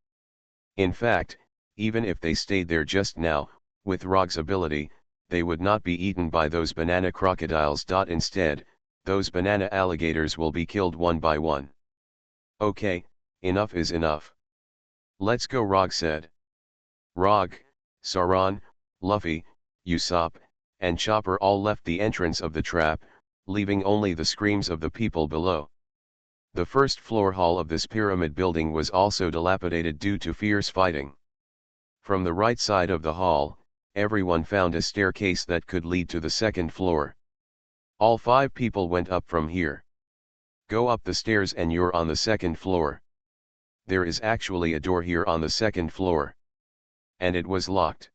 In fact, even if they stayed there just now, with Rog's ability, they would not be eaten by those banana crocodiles. Instead, those banana alligators will be killed one by one. Okay, enough is enough. Let's go, Rog said. Rog, Sauron, Luffy, Usopp, and Chopper all left the entrance of the trap, leaving only the screams of the people below. The first floor hall of this pyramid building was also dilapidated due to fierce fighting. From the right side of the hall, everyone found a staircase that could lead to the second floor. All 5 people went up from here. Go up the stairs and you're on the second floor. There is actually a door here on the second floor. And it was locked.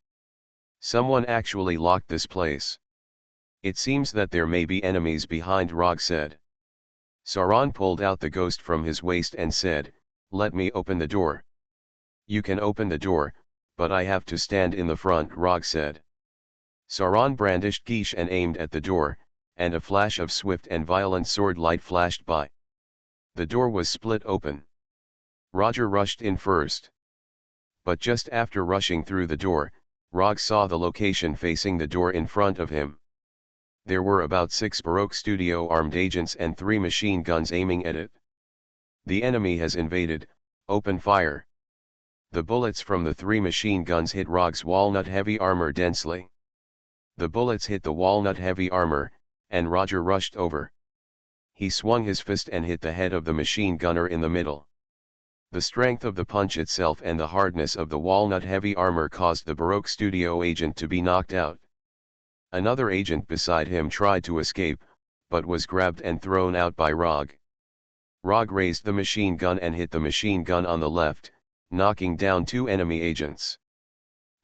Someone actually locked this place. It seems that there may be enemies behind, Rog said. Sauron pulled out the ghost from his waist and said, let me open the door. You can open the door, but I have to stand in the front, Rog said. Sauron brandished Geesh and aimed at the door, and a flash of swift and violent sword light flashed by. The door was split open. Roger rushed in first. But just after rushing through the door, Rog saw the location facing the door in front of him. There were about 6 Baroque studio armed agents and 3 machine guns aiming at it. The enemy has invaded, open fire. The bullets from the 3 machine guns hit Rog's walnut-heavy armor densely. The bullets hit the walnut-heavy armor, and Roger rushed over. He swung his fist and hit the head of the machine gunner in the middle. The strength of the punch itself and the hardness of the walnut-heavy armor caused the Baroque studio agent to be knocked out. Another agent beside him tried to escape, but was grabbed and thrown out by Rog. Rog raised the machine gun and hit the machine gun on the left, knocking down 2 enemy agents.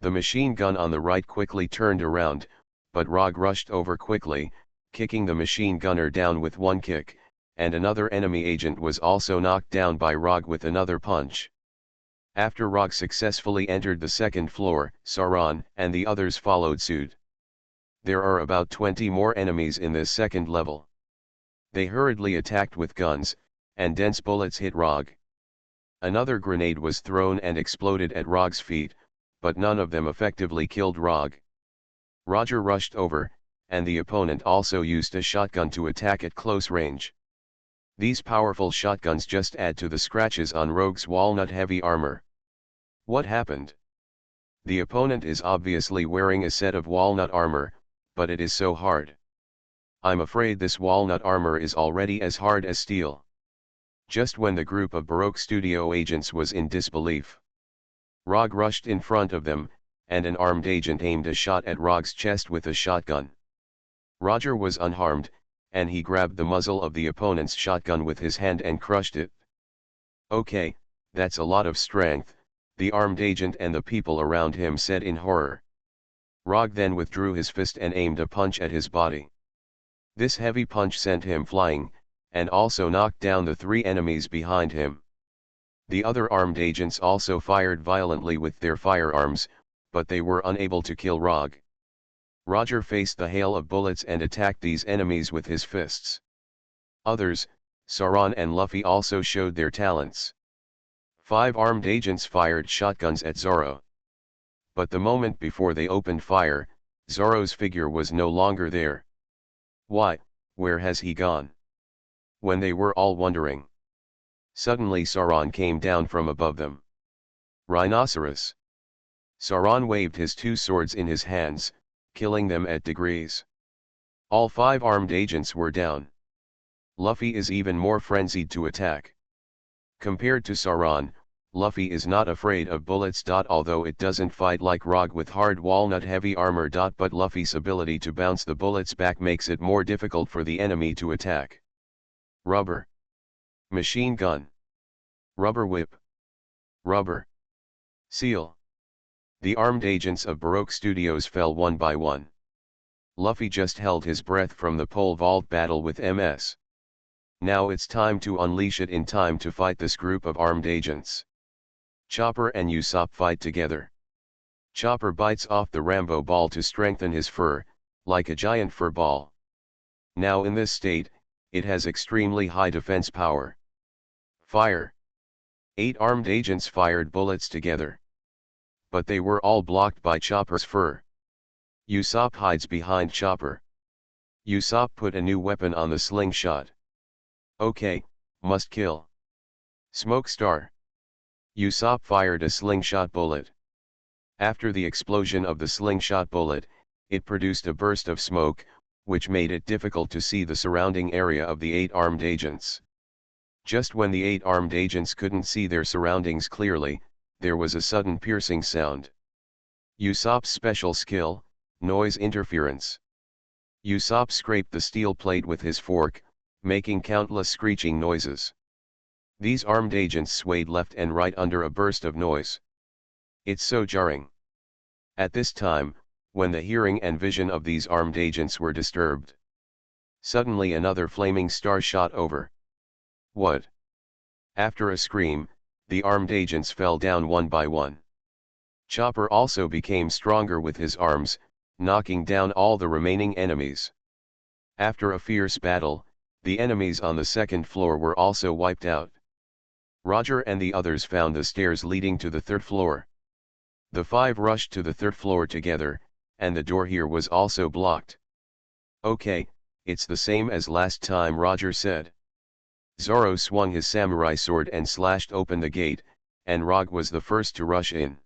The machine gun on the right quickly turned around, but Rog rushed over quickly, kicking the machine gunner down with 1 kick, and another enemy agent was also knocked down by Rog with another punch. After Rog successfully entered the second floor, Sauron and the others followed suit. There are about 20 more enemies in this second level. They hurriedly attacked with guns, and dense bullets hit Rog. Another grenade was thrown and exploded at Rog's feet, but none of them effectively killed Rog. Roger rushed over, and the opponent also used a shotgun to attack at close range. These powerful shotguns just add to the scratches on Rogue's walnut-heavy armor. What happened? The opponent is obviously wearing a set of walnut armor, but it is so hard. I'm afraid this walnut armor is already as hard as steel. Just when the group of Baroque studio agents was in disbelief, Rog rushed in front of them, and an armed agent aimed a shot at Rog's chest with a shotgun. Roger was unharmed, and he grabbed the muzzle of the opponent's shotgun with his hand and crushed it. Okay, that's a lot of strength, the armed agent and the people around him said in horror. Rog then withdrew his fist and aimed a punch at his body. This heavy punch sent him flying, and also knocked down the 3 enemies behind him. The other armed agents also fired violently with their firearms, but they were unable to kill Rog. Roger faced the hail of bullets and attacked these enemies with his fists. Others, Sauron and Luffy, also showed their talents. 5 armed agents fired shotguns at Zoro. But the moment before they opened fire, Zoro's figure was no longer there. Why, where has he gone? When they were all wondering, suddenly Sauron came down from above them. Rhinoceros. Sauron waved his 2 swords in his hands, killing them at degrees. All 5 armed agents were down. Luffy is even more frenzied to attack. Compared to Sauron, Luffy is not afraid of bullets. Although it doesn't fight like Rog with hard walnut heavy armor. But Luffy's ability to bounce the bullets back makes it more difficult for the enemy to attack. Rubber. Machine gun. Rubber whip. Rubber. Seal. The armed agents of Baroque Studios fell one by one. Luffy just held his breath from the pole vault battle with MS. Now it's time to unleash it in time to fight this group of armed agents. Chopper and Usopp fight together. Chopper bites off the Rambo ball to strengthen his fur, like a giant fur ball. Now in this state, it has extremely high defense power. Fire. 8 armed agents fired bullets together. But they were all blocked by Chopper's fur. Usopp hides behind Chopper. Usopp put a new weapon on the slingshot. Okay, must kill. Smoke Star. Usopp fired a slingshot bullet. After the explosion of the slingshot bullet, it produced a burst of smoke, which made it difficult to see the surrounding area of the 8 armed agents. Just when the 8 armed agents couldn't see their surroundings clearly, there was a sudden piercing sound. Usopp's special skill, noise interference. Usopp scraped the steel plate with his fork, making countless screeching noises. These armed agents swayed left and right under a burst of noise. It's so jarring. At this time, when the hearing and vision of these armed agents were disturbed, suddenly another flaming star shot over. What? After a scream, the armed agents fell down one by one. Chopper also became stronger with his arms, knocking down all the remaining enemies. After a fierce battle, the enemies on the second floor were also wiped out. Roger and the others found the stairs leading to the 3rd floor. The 5 rushed to the 3rd floor together, and the door here was also blocked. Okay, it's the same as last time, Roger said. Zoro swung his samurai sword and slashed open the gate, and Rog was the first to rush in.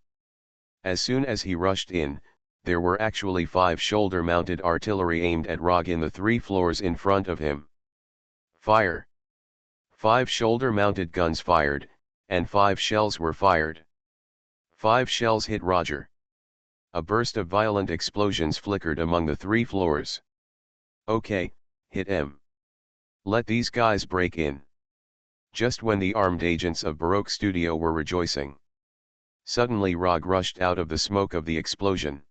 As soon as he rushed in, there were actually 5 shoulder-mounted artillery aimed at Rog in the 3 floors in front of him. Fire. 5 shoulder-mounted guns fired, and 5 shells were fired. 5 shells hit Roger. A burst of violent explosions flickered among the 3 floors. Okay, hit him. Let these guys break in. Just when the armed agents of Baroque Studio were rejoicing, suddenly Rog rushed out of the smoke of the explosion.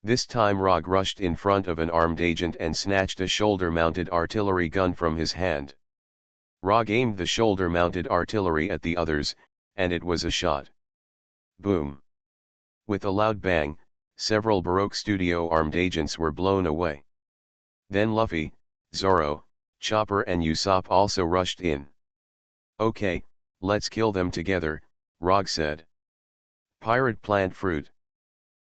This time Rog rushed in front of an armed agent and snatched a shoulder-mounted artillery gun from his hand. Rog aimed the shoulder-mounted artillery at the others, and it was a shot. Boom. With a loud bang, several Baroque Studio armed agents were blown away. Then Luffy, Zoro, Chopper and Usopp also rushed in. Okay, let's kill them together, Rog said. Pirate Plant Fruit.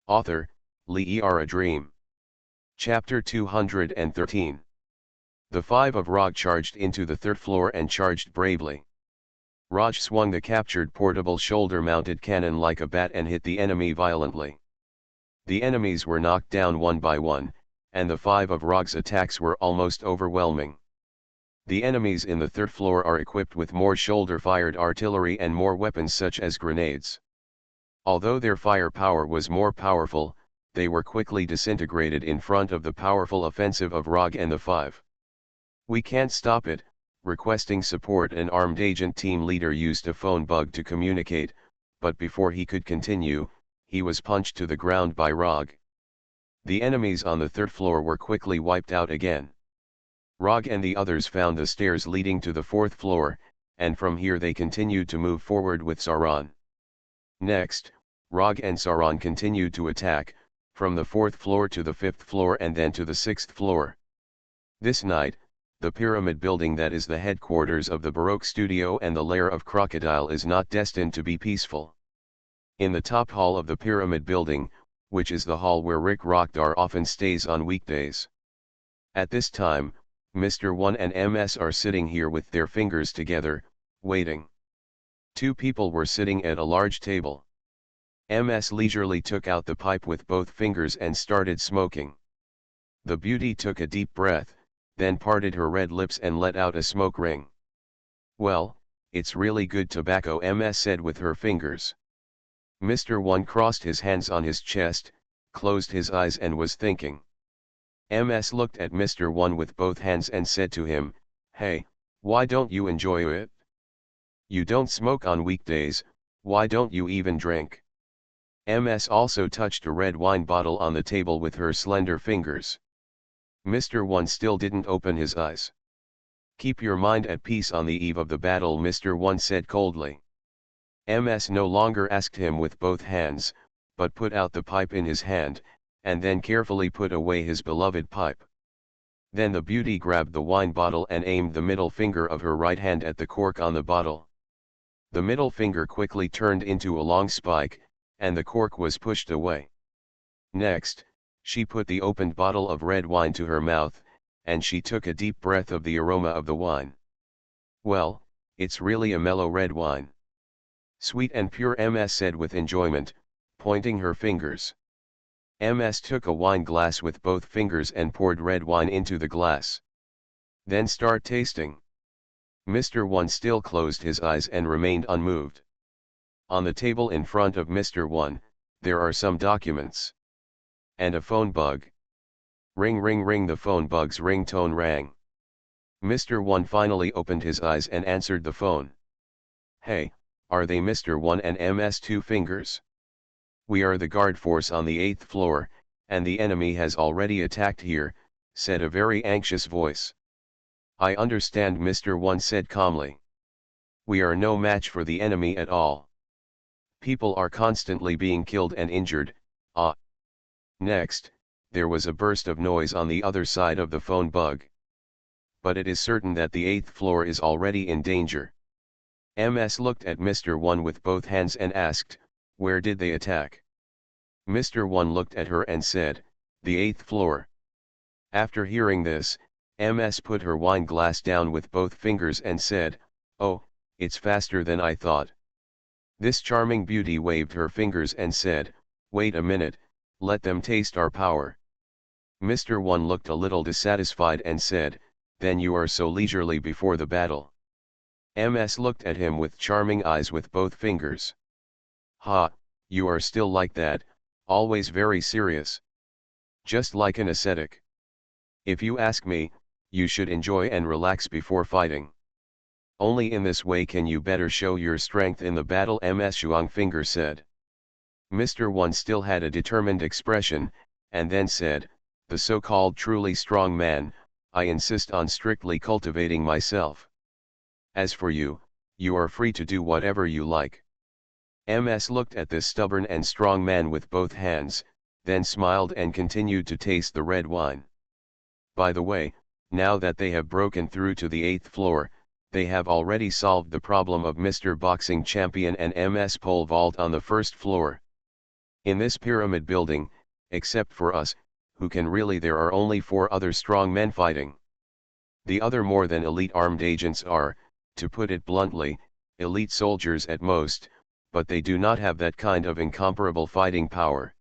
Author, Lee A Dream. Chapter 213. The 5 of Rog charged into the 3rd floor and charged bravely. Rog swung the captured portable shoulder-mounted cannon like a bat and hit the enemy violently. The enemies were knocked down one by one, and the 5 of Rog's attacks were almost overwhelming. The enemies in the 3rd floor are equipped with more shoulder-fired artillery and more weapons such as grenades. Although their firepower was more powerful, they were quickly disintegrated in front of the powerful offensive of Rog and the 5. We can't stop it, requesting support. An armed agent team leader used a phone bug to communicate, but before he could continue, he was punched to the ground by Rog. The enemies on the 3rd floor were quickly wiped out again. Rog and the others found the stairs leading to the 4th floor, and from here they continued to move forward with Sauron. Next, Rog and Sauron continued to attack, from the 4th floor to the 5th floor and then to the 6th floor. This night, the pyramid building that is the headquarters of the Baroque studio and the lair of Crocodile is not destined to be peaceful. In the top hall of the pyramid building, which is the hall where Rick Rockdar often stays on weekdays. At this time, Mr. 1 and MS are sitting here with their fingers together, waiting. Two people were sitting at a large table. MS leisurely took out the pipe with both fingers and started smoking. The beauty took a deep breath, then parted her red lips and let out a smoke ring. "Well, it's really good tobacco," MS said with her fingers. Mr. 1 crossed his hands on his chest, closed his eyes and was thinking. MS looked at Mr. 1 with both hands and said to him, "Hey, why don't you enjoy it? You don't smoke on weekdays, why don't you even drink?" MS also touched a red wine bottle on the table with her slender fingers. Mr. 1 still didn't open his eyes. "Keep your mind at peace on the eve of the battle," Mr. 1 said coldly. MS no longer asked him with both hands, but put out the pipe in his hand, and then carefully put away his beloved pipe. Then the beauty grabbed the wine bottle and aimed the middle finger of her right hand at the cork on the bottle. The middle finger quickly turned into a long spike, and the cork was pushed away. Next, she put the opened bottle of red wine to her mouth, and she took a deep breath of the aroma of the wine. "Well, it's really a mellow red wine. Sweet and pure," MS said with enjoyment, pointing her fingers. MS took a wine glass with both fingers and poured red wine into the glass. "Then start tasting." Mr. 1 still closed his eyes and remained unmoved. On the table in front of Mr. 1, there are some documents. And a phone bug. Ring ring ring, the phone bug's ringtone rang. Mr. 1 finally opened his eyes and answered the phone. "Hey, are they Mr. 1 and MS 2 fingers? We are the guard force on the 8th floor, and the enemy has already attacked here," said a very anxious voice. "I understand," Mr. 1 said calmly. "We are no match for the enemy at all. People are constantly being killed and injured." Next, there was a burst of noise on the other side of the phone bug. "But it is certain that the 8th floor is already in danger." MS looked at Mr. 1 with both hands and asked, "Where did they attack?" Mr. 1 looked at her and said, "The 8th floor." After hearing this, MS put her wine glass down with both fingers and said, "Oh, it's faster than I thought." This charming beauty waved her fingers and said, "Wait a minute, let them taste our power." Mr. 1 looked a little dissatisfied and said, "Then you are so leisurely before the battle." MS looked at him with charming eyes with both fingers. "Ha, you are still like that, always very serious. Just like an ascetic. If you ask me, you should enjoy and relax before fighting. Only in this way can you better show your strength in the battle," MS Shuang Finger said. Mr. 1 still had a determined expression, and then said, "The so-called truly strong man, I insist on strictly cultivating myself. As for you, you are free to do whatever you like." MS looked at this stubborn and strong man with both hands, then smiled and continued to taste the red wine. "By the way, now that they have broken through to the 8th floor, they have already solved the problem of Mr. Boxing Champion and MS Pole Vault on the 1st floor. In this pyramid building, except for us, who can really, there are only 4 other strong men fighting. The other more than elite armed agents are, to put it bluntly, elite soldiers at most, but they do not have that kind of incomparable fighting power.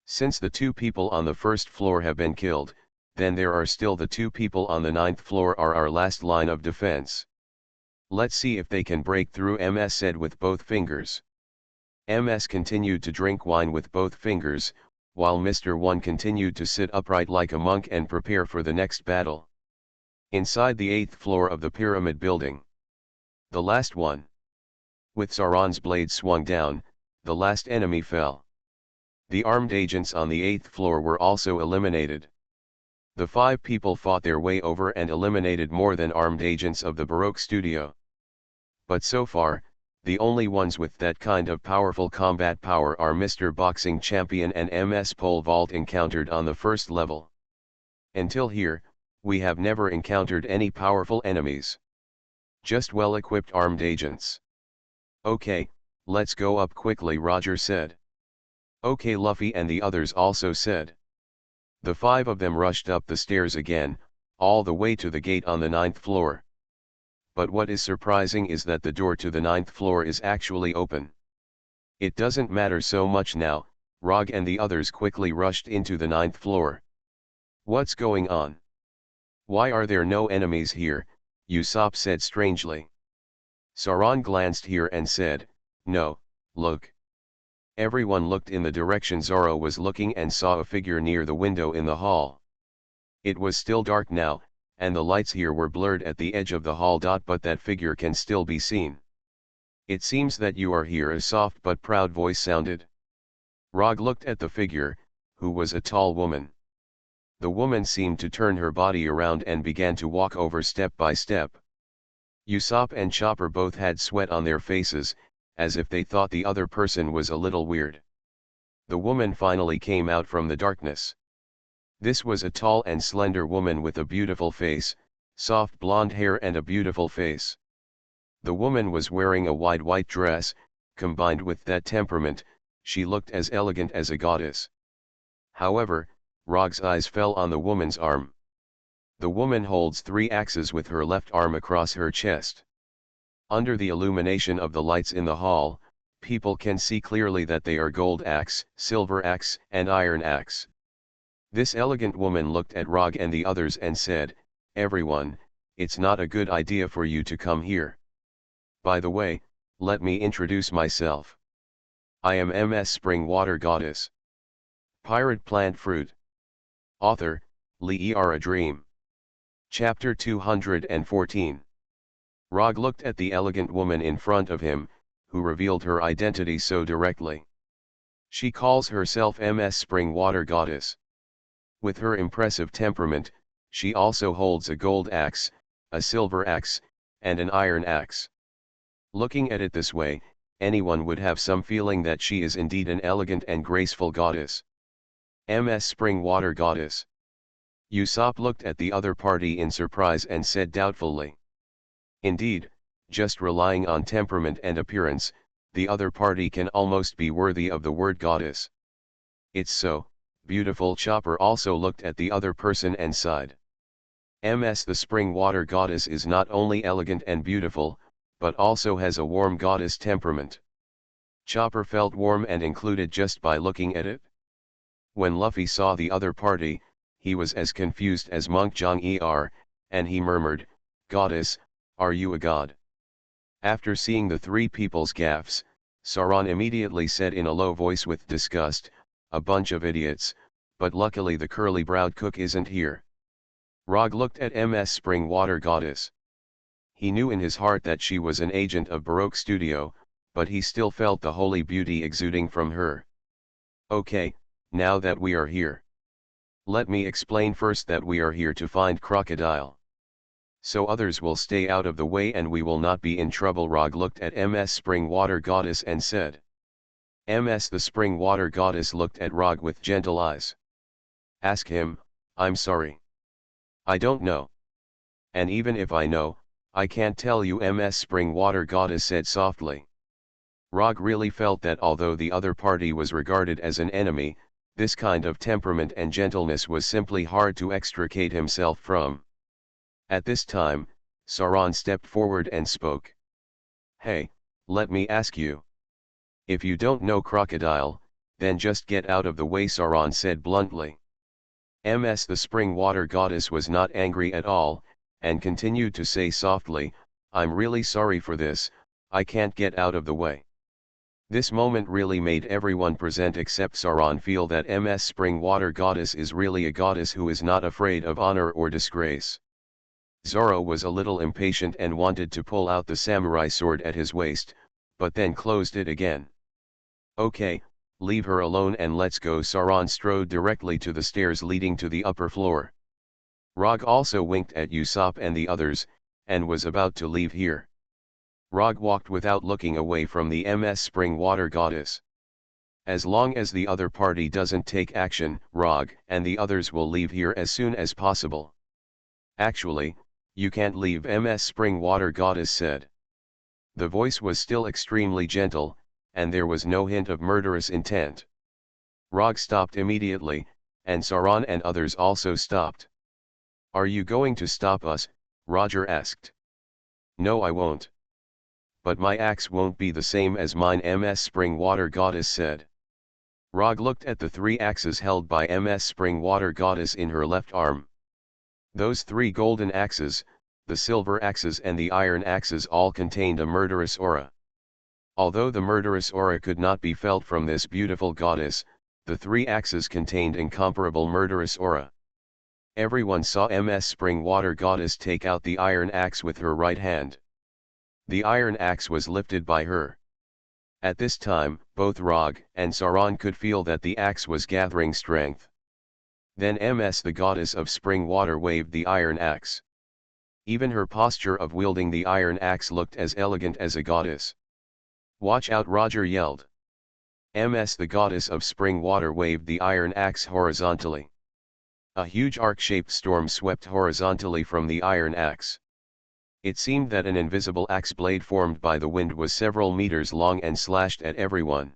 Since the 2 people on the 1st floor have been killed, then there are still the 2 people on the 9th floor are our last line of defense. Let's see if they can break through," MS said with both fingers. MS continued to drink wine with both fingers, while Mr. 1 continued to sit upright like a monk and prepare for the next battle. Inside the 8th floor of the pyramid building. The last one. With Sauron's blade swung down, the last enemy fell. The armed agents on the 8th floor were also eliminated. The 5 people fought their way over and eliminated more than armed agents of the Baroque studio. But so far, the only ones with that kind of powerful combat power are Mr. Boxing Champion and MS Pole Vault encountered on the first level. Until here, we have never encountered any powerful enemies. Just well-equipped armed agents. Okay, let's go up quickly, Roger said. Okay, Luffy and the others also said. The 5 of them rushed up the stairs again, all the way to the gate on the 9th floor. But what is surprising is that the door to the 9th floor is actually open. It doesn't matter so much now, Rog and the others quickly rushed into the 9th floor. What's going on? Why are there no enemies here? Usopp said strangely. Sauron glanced here and said, no, look. Everyone looked in the direction Zoro was looking and saw a figure near the window in the hall. It was still dark now, and the lights here were blurred at the edge of the hall. But that figure can still be seen. It seems that you are here, a soft but proud voice sounded. Rog looked at the figure, who was a tall woman. The woman seemed to turn her body around and began to walk over step by step. Usopp and Chopper both had sweat on their faces, as if they thought the other person was a little weird. The woman finally came out from the darkness. This was a tall and slender woman with a beautiful face, soft blonde hair and a beautiful face. The woman was wearing a wide white dress. Combined with that temperament, she looked as elegant as a goddess. However, Rog's eyes fell on the woman's arm. The woman holds 3 axes with her left arm across her chest. Under the illumination of the lights in the hall, people can see clearly that they are gold axe, silver axe, and iron axe. This elegant woman looked at Rog and the others and said, everyone, it's not a good idea for you to come here. By the way, let me introduce myself. I am MS Spring Water Goddess. Pirate Plant Fruit. Author, Lee A Dream. Chapter 214. Rog looked at the elegant woman in front of him, who revealed her identity so directly. She calls herself MS Spring Water Goddess. With her impressive temperament, she also holds a gold axe, a silver axe, and an iron axe. Looking at it this way, anyone would have some feeling that she is indeed an elegant and graceful goddess. MS Spring Water Goddess. Usopp looked at the other party in surprise and said doubtfully. Indeed, just relying on temperament and appearance, the other party can almost be worthy of the word goddess. It's so beautiful. Chopper also looked at the other person and sighed. MS the Spring Water Goddess is not only elegant and beautiful, but also has a warm goddess temperament. Chopper felt warm and included just by looking at it. When Luffy saw the other party, he was as confused as Monk Jong Er, and he murmured, Goddess, are you a god? After seeing the 3 people's gaffes, Sauron immediately said in a low voice with disgust, a bunch of idiots, but luckily the curly-browed cook isn't here. Rog looked at MS Spring Water Goddess. He knew in his heart that she was an agent of Baroque Studio, but he still felt the holy beauty exuding from her. Okay, now that we are here. Let me explain first that we are here to find Crocodile. So others will stay out of the way and we will not be in trouble. Rog looked at MS Spring Water Goddess and said. MS the Spring Water Goddess looked at Rog with gentle eyes. Ask him, I'm sorry. I don't know. And even if I know, I can't tell you, MS Spring Water Goddess said softly. Rog really felt that although the other party was regarded as an enemy, this kind of temperament and gentleness was simply hard to extricate himself from. At this time, Sauron stepped forward and spoke. Hey, let me ask you. If you don't know Crocodile, then just get out of the way, Sauron said bluntly. MS the Spring Water Goddess was not angry at all, and continued to say softly, I'm really sorry for this, I can't get out of the way. This moment really made everyone present except Sauron feel that MS Spring Water Goddess is really a goddess who is not afraid of honor or disgrace. Zoro was a little impatient and wanted to pull out the samurai sword at his waist, but then closed it again. Okay, leave her alone and let's go. Sauron strode directly to the stairs leading to the upper floor. Rog also winked at Usopp and the others, and was about to leave here. Rog walked without looking away from the MS Spring Water Goddess. As long as the other party doesn't take action, Rog and the others will leave here as soon as possible. Actually, you can't leave, MS Spring Water Goddess said. The voice was still extremely gentle, and there was no hint of murderous intent. Rog stopped immediately, and Sauron and others also stopped. Are you going to stop us? Roger asked. No, I won't. But my axe won't be the same as mine, MS Spring Water Goddess said. Rog looked at the 3 axes held by MS Spring Water Goddess in her left arm. Those 3 golden axes, the silver axes and the iron axes, all contained a murderous aura. Although the murderous aura could not be felt from this beautiful goddess, the 3 axes contained incomparable murderous aura. Everyone saw MS Spring Water Goddess take out the iron axe with her right hand. The iron axe was lifted by her. At this time, both Rog and Sauron could feel that the axe was gathering strength. Then MS the goddess of spring water waved the iron axe. Even her posture of wielding the iron axe looked as elegant as a goddess. Watch out, Roger yelled. MS the goddess of spring water waved the iron axe horizontally. A huge arc-shaped storm swept horizontally from the iron axe. It seemed that an invisible axe blade formed by the wind was several meters long and slashed at everyone.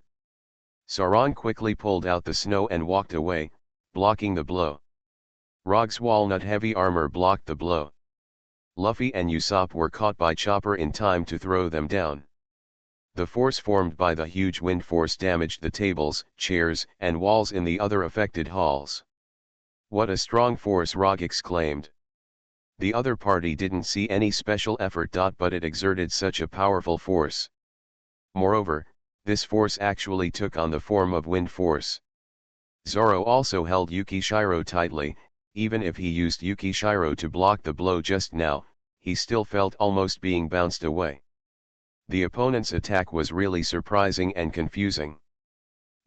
Sauron quickly pulled out the snow and walked away, blocking the blow. Rog's walnut-heavy armor blocked the blow. Luffy and Usopp were caught by Chopper in time to throw them down. The force formed by the huge wind force damaged the tables, chairs, and walls in the other affected halls. What a strong force, Rog exclaimed. The other party didn't see any special effort. But it exerted such a powerful force. Moreover, this force actually took on the form of wind force. Zoro also held Yukishiro tightly. Even if he used Yukishiro to block the blow just now, he still felt almost being bounced away. The opponent's attack was really surprising and confusing.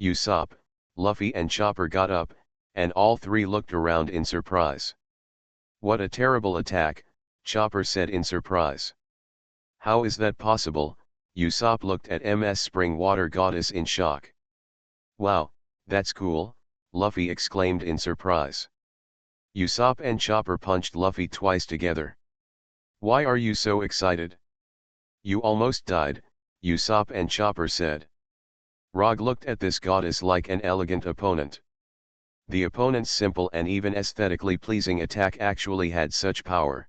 Usopp, Luffy and Chopper got up, and all 3 looked around in surprise. What a terrible attack, Chopper said in surprise. How is that possible? Usopp looked at MS Spring Water Goddess in shock. Wow, that's cool, Luffy exclaimed in surprise. Usopp and Chopper punched Luffy twice together. Why are you so excited? You almost died, Usopp and Chopper said. Rog looked at this goddess like an elegant opponent. The opponent's simple and even aesthetically pleasing attack actually had such power.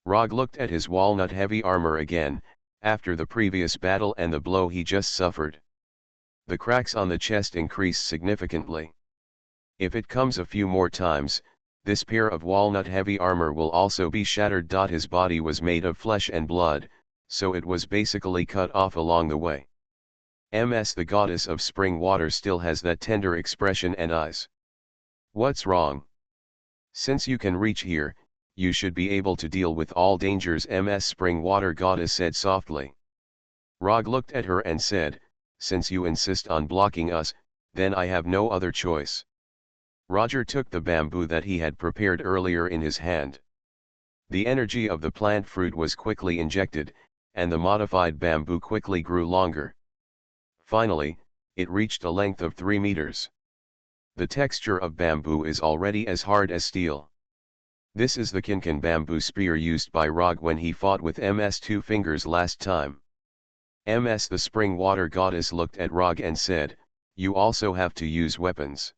Rog looked at his walnut-heavy armor again, after the previous battle and the blow he just suffered. The cracks on the chest increased significantly. If it comes a few more times, this pair of walnut-heavy armor will also be shattered. His body was made of flesh and blood, so it was basically cut off along the way. MS the goddess of spring water still has that tender expression and eyes. What's wrong? Since you can reach here, you should be able to deal with all dangers, MS Spring Water Goddess said softly. Rog looked at her and said, since you insist on blocking us, then I have no other choice. Roger took the bamboo that he had prepared earlier in his hand. The energy of the plant fruit was quickly injected, and the modified bamboo quickly grew longer. Finally, it reached a length of 3 meters. The texture of bamboo is already as hard as steel. This is the Kinkin bamboo spear used by Rog when he fought with MS 2 Fingers last time. MS the Spring Water Goddess looked at Rog and said, you also have to use weapons.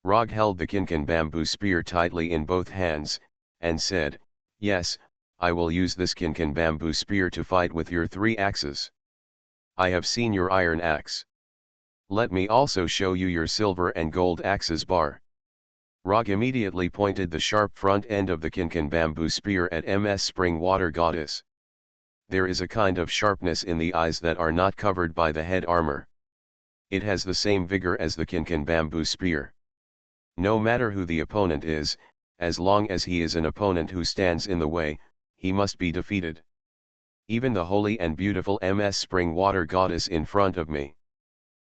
Rog held the Kinkin bamboo spear tightly in both hands, and said, yes, I will use this Kinkin bamboo spear to fight with your 3 axes. I have seen your iron axe. Let me also show you your silver and gold axes. Rog immediately pointed the sharp front end of the Kinkin bamboo spear at MS Spring Water Goddess. There is a kind of sharpness in the eyes that are not covered by the head armor. It has the same vigor as the Kinkin bamboo spear. No matter who the opponent is, as long as he is an opponent who stands in the way, he must be defeated. Even the holy and beautiful MS Spring Water Goddess in front of me.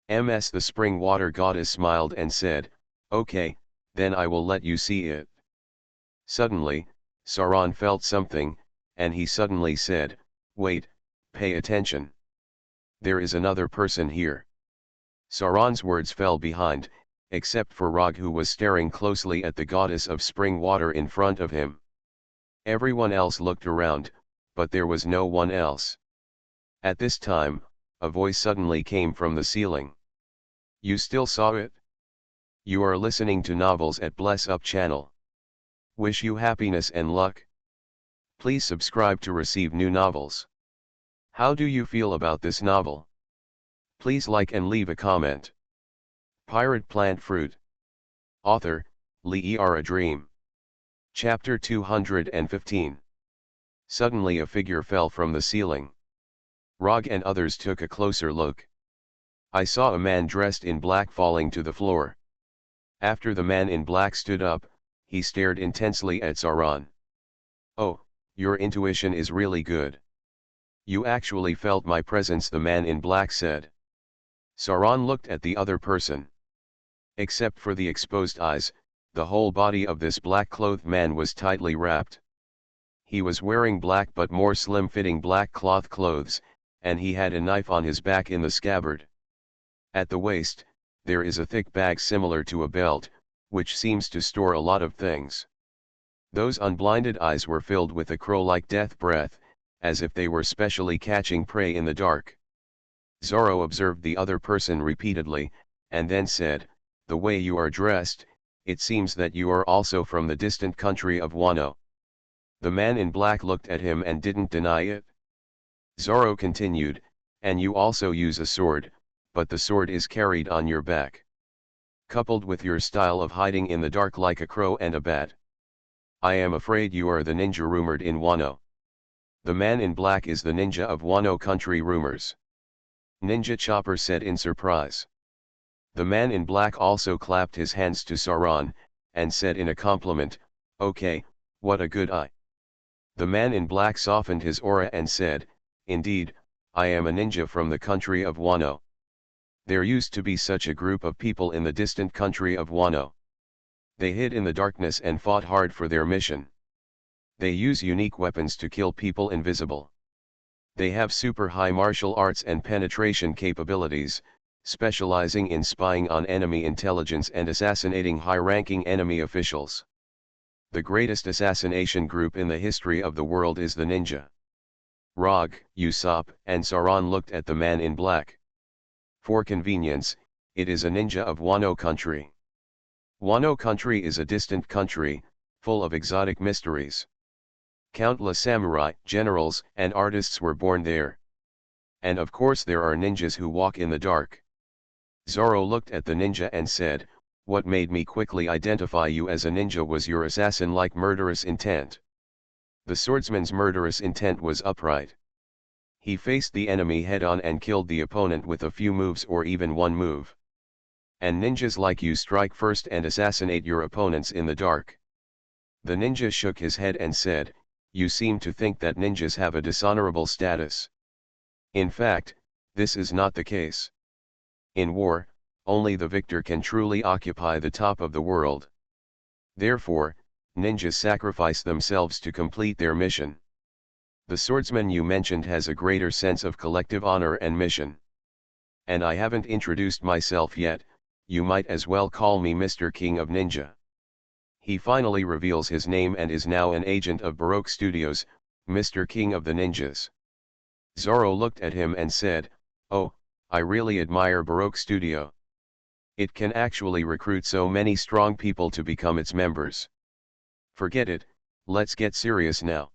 MS the Spring Water Goddess smiled and said, okay, then I will let you see it. Suddenly, Sauron felt something, and he suddenly said, wait, Pay attention. There is another person here. Sauron's words fell behind, except for Rog, who was staring closely at the goddess of spring water in front of him. Everyone else looked around, but there was no one else. At this time, a voice suddenly came from the ceiling. You still saw it? You are listening to novels at Bless Up channel. Wish you happiness and luck. Please subscribe to receive new novels. How do you feel about this novel? Please like and leave a comment. Pirate Plant Fruit. Author, Lee A Dream. Chapter 215. Suddenly a figure fell from the ceiling. Rog and others took a closer look. I saw a man dressed in black falling to the floor. After the man in black stood up, he stared intensely at Sauron. Oh, your intuition is really good. You actually felt my presence, the man in black said. Sauron looked at the other person. Except for the exposed eyes, the whole body of this black-clothed man was tightly wrapped. He was wearing black but more slim-fitting black cloth clothes, and he had a knife on his back in the scabbard. At the waist, there is a thick bag similar to a belt, which seems to store a lot of things. Those unblinded eyes were filled with a crow-like death breath, as if they were specially catching prey in the dark. Zorro observed the other person repeatedly, and then said, "The way you are dressed, it seems that you are also from the distant country of Wano." The man in black looked at him and didn't deny it. Zorro continued, "And you also use a sword, but the sword is carried on your back. Coupled with your style of hiding in the dark like a crow and a bat. I am afraid you are the ninja rumored in Wano." The man in black is the ninja of Wano country rumors. Ninja Chopper said in surprise. The man in black also clapped his hands to Sauron, and said in a compliment, "Okay, what a good eye." The man in black softened his aura and said, "Indeed, I am a ninja from the country of Wano. There used to be such a group of people in the distant country of Wano. They hid in the darkness and fought hard for their mission. They use unique weapons to kill people invisible. They have super high martial arts and penetration capabilities, specializing in spying on enemy intelligence and assassinating high-ranking enemy officials. The greatest assassination group in the history of the world is the ninja." Rog, Usopp, and Sauron looked at the man in black. For convenience, it is a ninja of Wano country. Wano country is a distant country, full of exotic mysteries. Countless samurai, generals, and artists were born there. And of course there are ninjas who walk in the dark. Zorro looked at the ninja and said, "What made me quickly identify you as a ninja was your assassin-like murderous intent." The swordsman's murderous intent was upright. He faced the enemy head-on and killed the opponent with a few moves or even one move. And ninjas like you strike first and assassinate your opponents in the dark. The ninja shook his head and said, "You seem to think that ninjas have a dishonorable status. In fact, this is not the case. In war, only the victor can truly occupy the top of the world. Therefore, ninjas sacrifice themselves to complete their mission. The swordsman you mentioned has a greater sense of collective honor and mission. And I haven't introduced myself yet, you might as well call me Mr. King of Ninja." He finally reveals his name and is now an agent of Baroque Studios, Mr. King of the Ninjas. Zorro looked at him and said, "Oh, I really admire Baroque Studio. It can actually recruit so many strong people to become its members. Forget it, let's get serious now.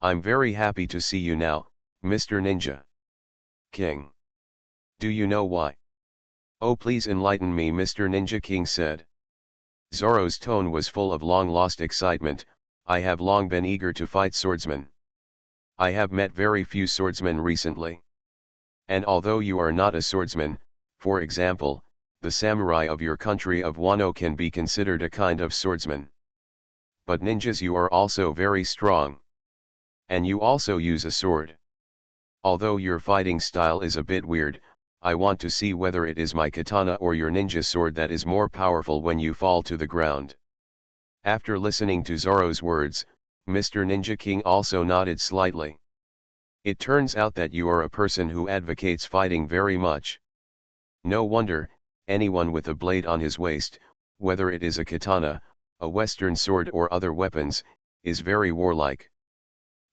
I'm very happy to see you now, Mr. Ninja." "King. Do you know why?" "Oh, please enlighten me," Mr. Ninja King said. Zorro's tone was full of long-lost excitement. "I have long been eager to fight swordsmen. I have met very few swordsmen recently. And although you are not a swordsman, for example, the samurai of your country of Wano can be considered a kind of swordsman. But ninjas, you are also very strong. And you also use a sword. Although your fighting style is a bit weird, I want to see whether it is my katana or your ninja sword that is more powerful when you fall to the ground." After listening to Zorro's words, Mr. Ninja King also nodded slightly. It turns out that you are a person who advocates fighting very much. No wonder, anyone with a blade on his waist, whether it is a katana, a western sword or other weapons, is very warlike.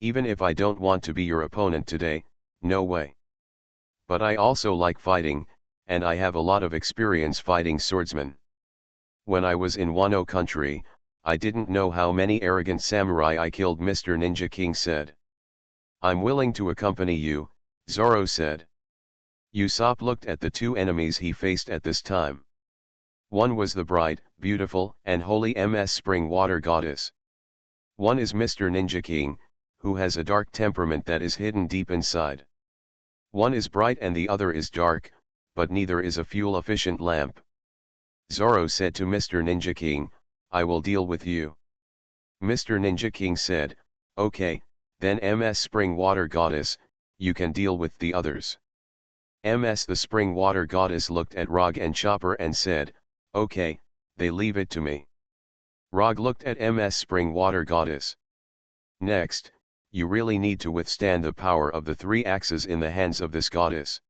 Even if I don't want to be your opponent today, no way. But I also like fighting, and I have a lot of experience fighting swordsmen. When I was in Wano country, I didn't know how many arrogant samurai I killed, Mr. Ninja King said. I'm willing to accompany you, Zoro said. Usopp looked at the two enemies he faced at this time. One was the bright, beautiful, and holy Ms. Spring Water Goddess. One is Mr. Ninja King, who has a dark temperament that is hidden deep inside. One is bright and the other is dark, but neither is a fuel-efficient lamp. Zoro said to Mr. Ninja King, I will deal with you. Mr. Ninja King said, okay, then Ms. Spring Water Goddess, you can deal with the others. Ms. The Spring Water Goddess looked at Rog and Chopper and said, okay, they leave it to me. Rog looked at Ms. Spring Water Goddess. Next, you really need to withstand the power of the three axes in the hands of this goddess.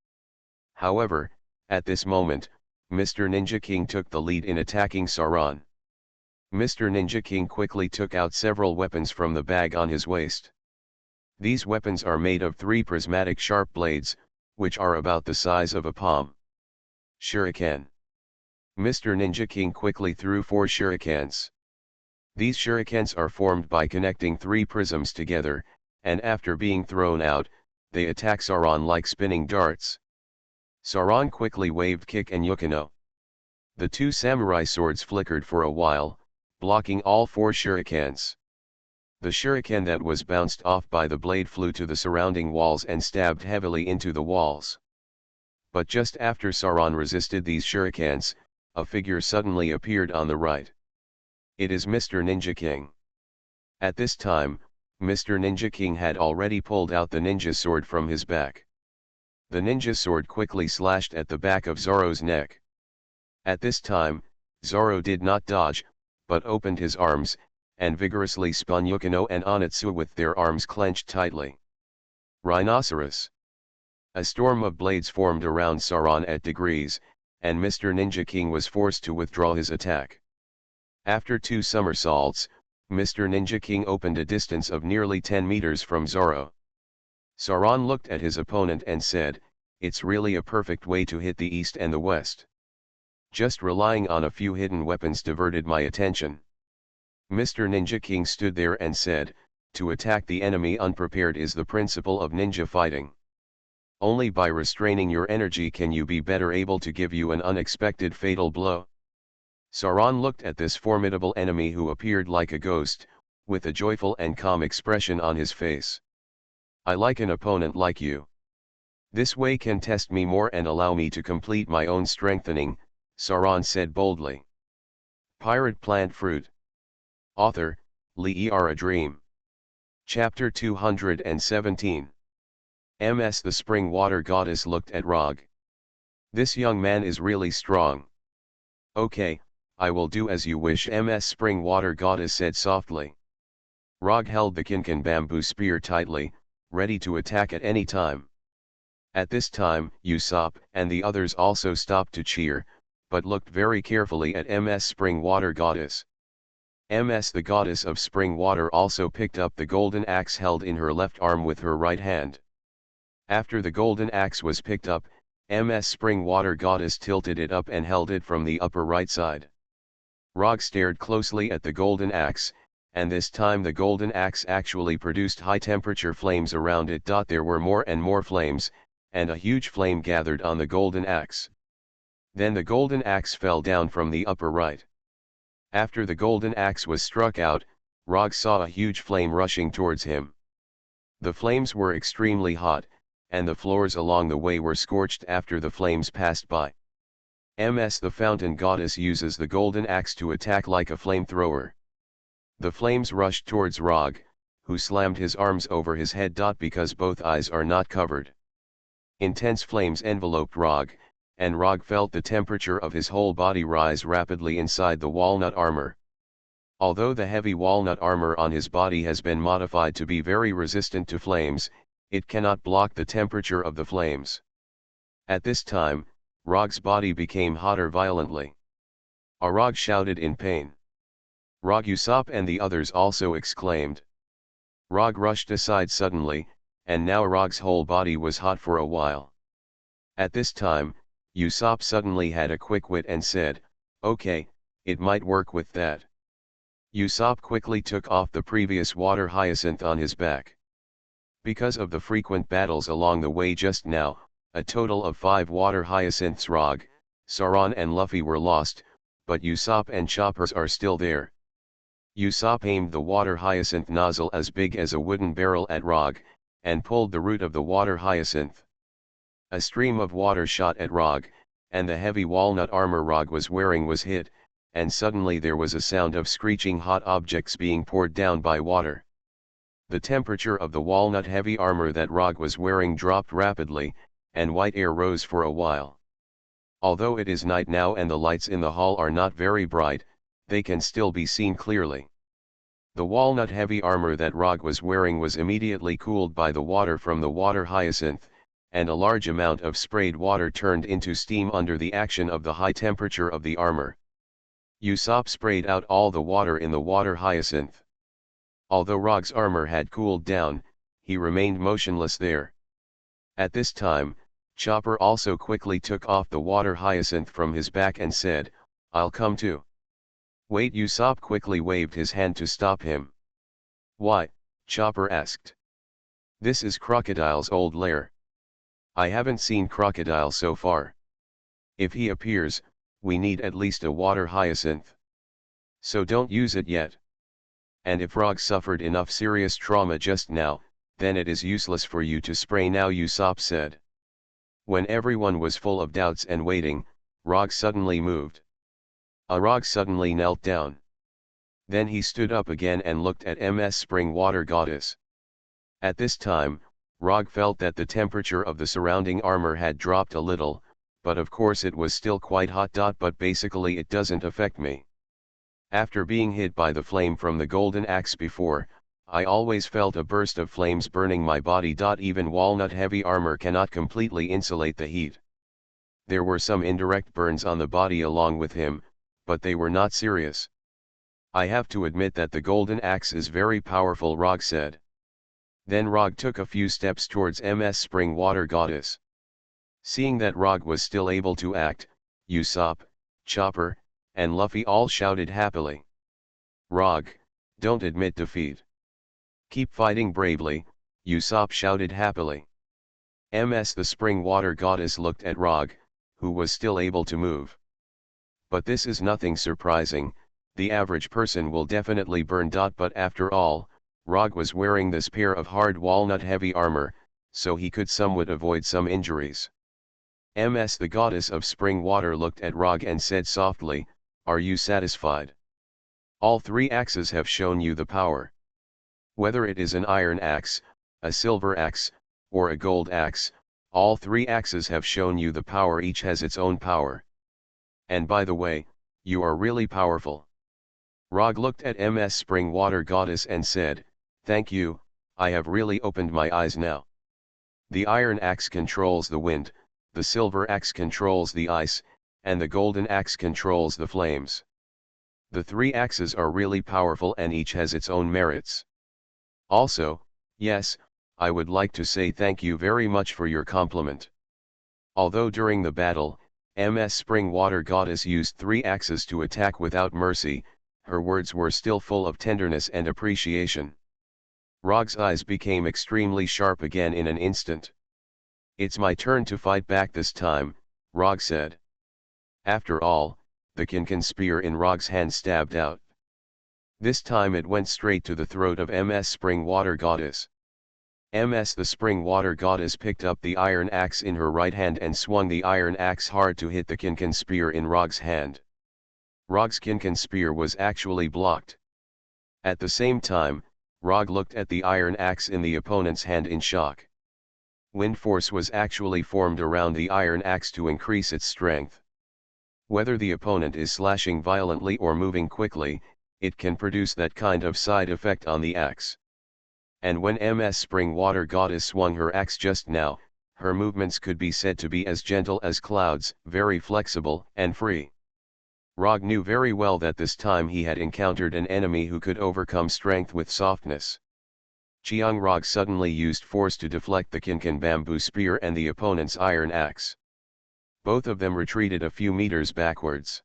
However, at this moment, Mr. Ninja King took the lead in attacking Sauron. Mr. Ninja King quickly took out several weapons from the bag on his waist. These weapons are made of three prismatic sharp blades, which are about the size of a palm. Shuriken. Mr. Ninja King quickly threw 4 shurikens. These shurikens are formed by connecting 3 prisms together, and after being thrown out, they attack Sauron like spinning darts. Sauron quickly waved kick and yukino. The 2 samurai swords flickered for a while, blocking all 4 shurikens. The shuriken that was bounced off by the blade flew to the surrounding walls and stabbed heavily into the walls. But just after Sauron resisted these shurikens, a figure suddenly appeared on the right. It is Mr. Ninja King. At this time, Mr. Ninja King had already pulled out the ninja sword from his back. The ninja sword quickly slashed at the back of Zoro's neck. At this time, Zoro did not dodge, but opened his arms, and vigorously spun Yukino and Onitsu with their arms clenched tightly. Rhinoceros. A storm of blades formed around Sauron at degrees, and Mr. Ninja King was forced to withdraw his attack. After 2 somersaults, Mr. Ninja King opened a distance of nearly 10 meters from Zoro. Sauron looked at his opponent and said, it's really a perfect way to hit the east and the west. Just relying on a few hidden weapons diverted my attention. Mr. Ninja King stood there and said, to attack the enemy unprepared is the principle of ninja fighting. Only by restraining your energy can you be better able to give you an unexpected fatal blow. Sauron looked at this formidable enemy who appeared like a ghost, with a joyful and calm expression on his face. I like an opponent like you. This way can test me more and allow me to complete my own strengthening, Sauron said boldly. Pirate Plant Fruit. Author, Lee A Dream. Chapter 217. Ms. The Spring Water Goddess looked at Rog. This young man is really strong. Okay, I will do as you wish, Ms. Spring Water Goddess said softly. Rog held the Kinkan bamboo spear tightly, ready to attack at any time. At this time, Usopp and the others also stopped to cheer, but looked very carefully at Ms. Spring Water Goddess. Ms. The Goddess of Spring Water also picked up the golden axe held in her left arm with her right hand. After the golden axe was picked up, Ms. Spring Water Goddess tilted it up and held it from the upper right side. Rog stared closely at the golden axe, and this time the golden axe actually produced high-temperature flames around it. There were more and more flames, and a huge flame gathered on the golden axe. Then the golden axe fell down from the upper right. After the golden axe was struck out, Rog saw a huge flame rushing towards him. The flames were extremely hot, and the floors along the way were scorched after the flames passed by. Ms. The Fountain Goddess uses the golden axe to attack like a flamethrower. The flames rushed towards Rog, who slammed his arms over his head. Because both eyes are not covered. Intense flames enveloped Rog, and Rog felt the temperature of his whole body rise rapidly inside the walnut armor. Although the heavy walnut armor on his body has been modified to be very resistant to flames, it cannot block the temperature of the flames. At this time, Rog's body became hotter violently. Rog shouted in pain. Rog, Usopp and the others also exclaimed. Rog rushed aside suddenly, and now Rog's whole body was hot for a while. At this time, Usopp suddenly had a quick wit and said, "Okay, it might work with that." Usopp quickly took off the previous water hyacinth on his back. Because of the frequent battles along the way just now, a total of 5 water hyacinths Rog, Sauron and Luffy were lost, but Usopp and Chopper are still there. Usopp aimed the water hyacinth nozzle as big as a wooden barrel at Rog, and pulled the root of the water hyacinth. A stream of water shot at Rog, and the heavy walnut armor Rog was wearing was hit, and suddenly there was a sound of screeching hot objects being poured down by water. The temperature of the walnut heavy armor that Rog was wearing dropped rapidly, and white air rose for a while. Although it is night now and the lights in the hall are not very bright, they can still be seen clearly. The walnut heavy armor that Rog was wearing was immediately cooled by the water from the water hyacinth, and a large amount of sprayed water turned into steam under the action of the high temperature of the armor. Usopp sprayed out all the water in the water hyacinth. Although Rog's armor had cooled down, he remained motionless there. At this time, Chopper also quickly took off the water hyacinth from his back and said, "I'll come too." "Wait!" Usopp quickly waved his hand to stop him. "Why?" Chopper asked. "This is Crocodile's old lair. I haven't seen Crocodile so far. If he appears, we need at least a water hyacinth. So don't use it yet. And if Rog suffered enough serious trauma just now, then it is useless for you to spray now," Usopp said. When everyone was full of doubts and waiting, Rog suddenly moved. Rog suddenly knelt down. Then he stood up again and looked at Ms Spring Water Goddess. At this time, Rog felt that the temperature of the surrounding armor had dropped a little, but of course it was still quite hot. But basically it doesn't affect me. After being hit by the flame from the golden axe before, I always felt a burst of flames burning my body. Even walnut heavy armor cannot completely insulate the heat. There were some indirect burns on the body along with him, but they were not serious. "I have to admit that the golden axe is very powerful," Rog said. Then Rog took a few steps towards Ms Spring Water Goddess. Seeing that Rog was still able to act, Usopp, Chopper, and Luffy all shouted happily. "Rog, don't admit defeat. Keep fighting bravely," Usopp shouted happily. Ms the Spring Water Goddess looked at Rog, who was still able to move. "But this is nothing surprising, the average person will definitely burn. But after all, Rog was wearing this pair of hard walnut heavy armor, so he could somewhat avoid some injuries." Ms the Goddess of Spring Water looked at Rog and said softly, "Are you satisfied? All 3 axes have shown you the power. Whether it is an iron axe, a silver axe, or a gold axe, all 3 axes have shown you the power. Each has its own power. And by the way, you are really powerful." Rog looked at Ms Spring Water Goddess and said, "Thank you, I have really opened my eyes now. The iron axe controls the wind, the silver axe controls the ice, and the golden axe controls the flames. The 3 axes are really powerful and each has its own merits. Also, yes, I would like to say thank you very much for your compliment." Although during the battle, Ms Spring Water Goddess used 3 axes to attack without mercy, her words were still full of tenderness and appreciation. Rog's eyes became extremely sharp again in an instant. "It's my turn to fight back this time," Rog said. After all, the Kinkin spear in Rog's hand stabbed out. This time it went straight to the throat of Ms Spring Water Goddess. Ms the Spring Water Goddess picked up the iron axe in her right hand and swung the iron axe hard to hit the Kinkin spear in Rog's hand. Rog's Kinkin spear was actually blocked. At the same time, Rog looked at the iron axe in the opponent's hand in shock. Wind force was actually formed around the iron axe to increase its strength. Whether the opponent is slashing violently or moving quickly, it can produce that kind of side effect on the axe. and when MS Spring Water Goddess swung her axe just now, her movements could be said to be as gentle as clouds, very flexible and free. Rog knew very well that this time he had encountered an enemy who could overcome strength with softness. Cheong Rog suddenly used force to deflect the Kinkan bamboo spear and the opponent's iron axe. Both of them retreated a few meters backwards.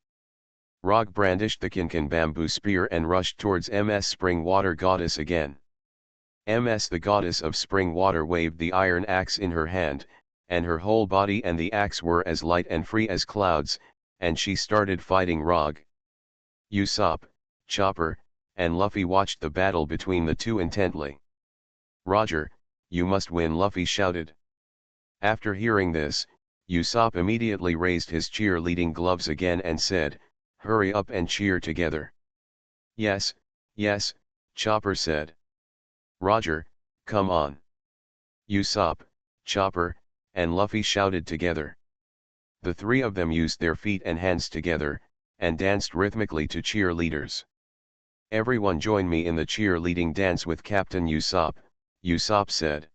Rog brandished the Kinkan bamboo spear and rushed towards MS Spring Water Goddess again. MS the goddess of spring water waved the iron axe in her hand, and her whole body and the axe were as light and free as clouds, and she started fighting Rog. Usopp, Chopper, and Luffy watched the battle between the two intently. "Roger, you must win," Luffy shouted. After hearing this, Usopp immediately raised his cheerleading gloves again and said, "Hurry up and cheer together." "Yes, yes," Chopper said. "Roger, come on." Usopp, Chopper, and Luffy shouted together. The three of them used their feet and hands together, and danced rhythmically to cheerleaders. "Everyone join me in the cheerleading dance with Captain Usopp," Usopp said.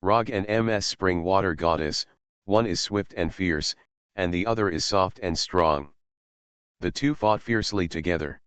"Rog and MS Spring Water Goddess, one is swift and fierce, and the other is soft and strong." The two fought fiercely together.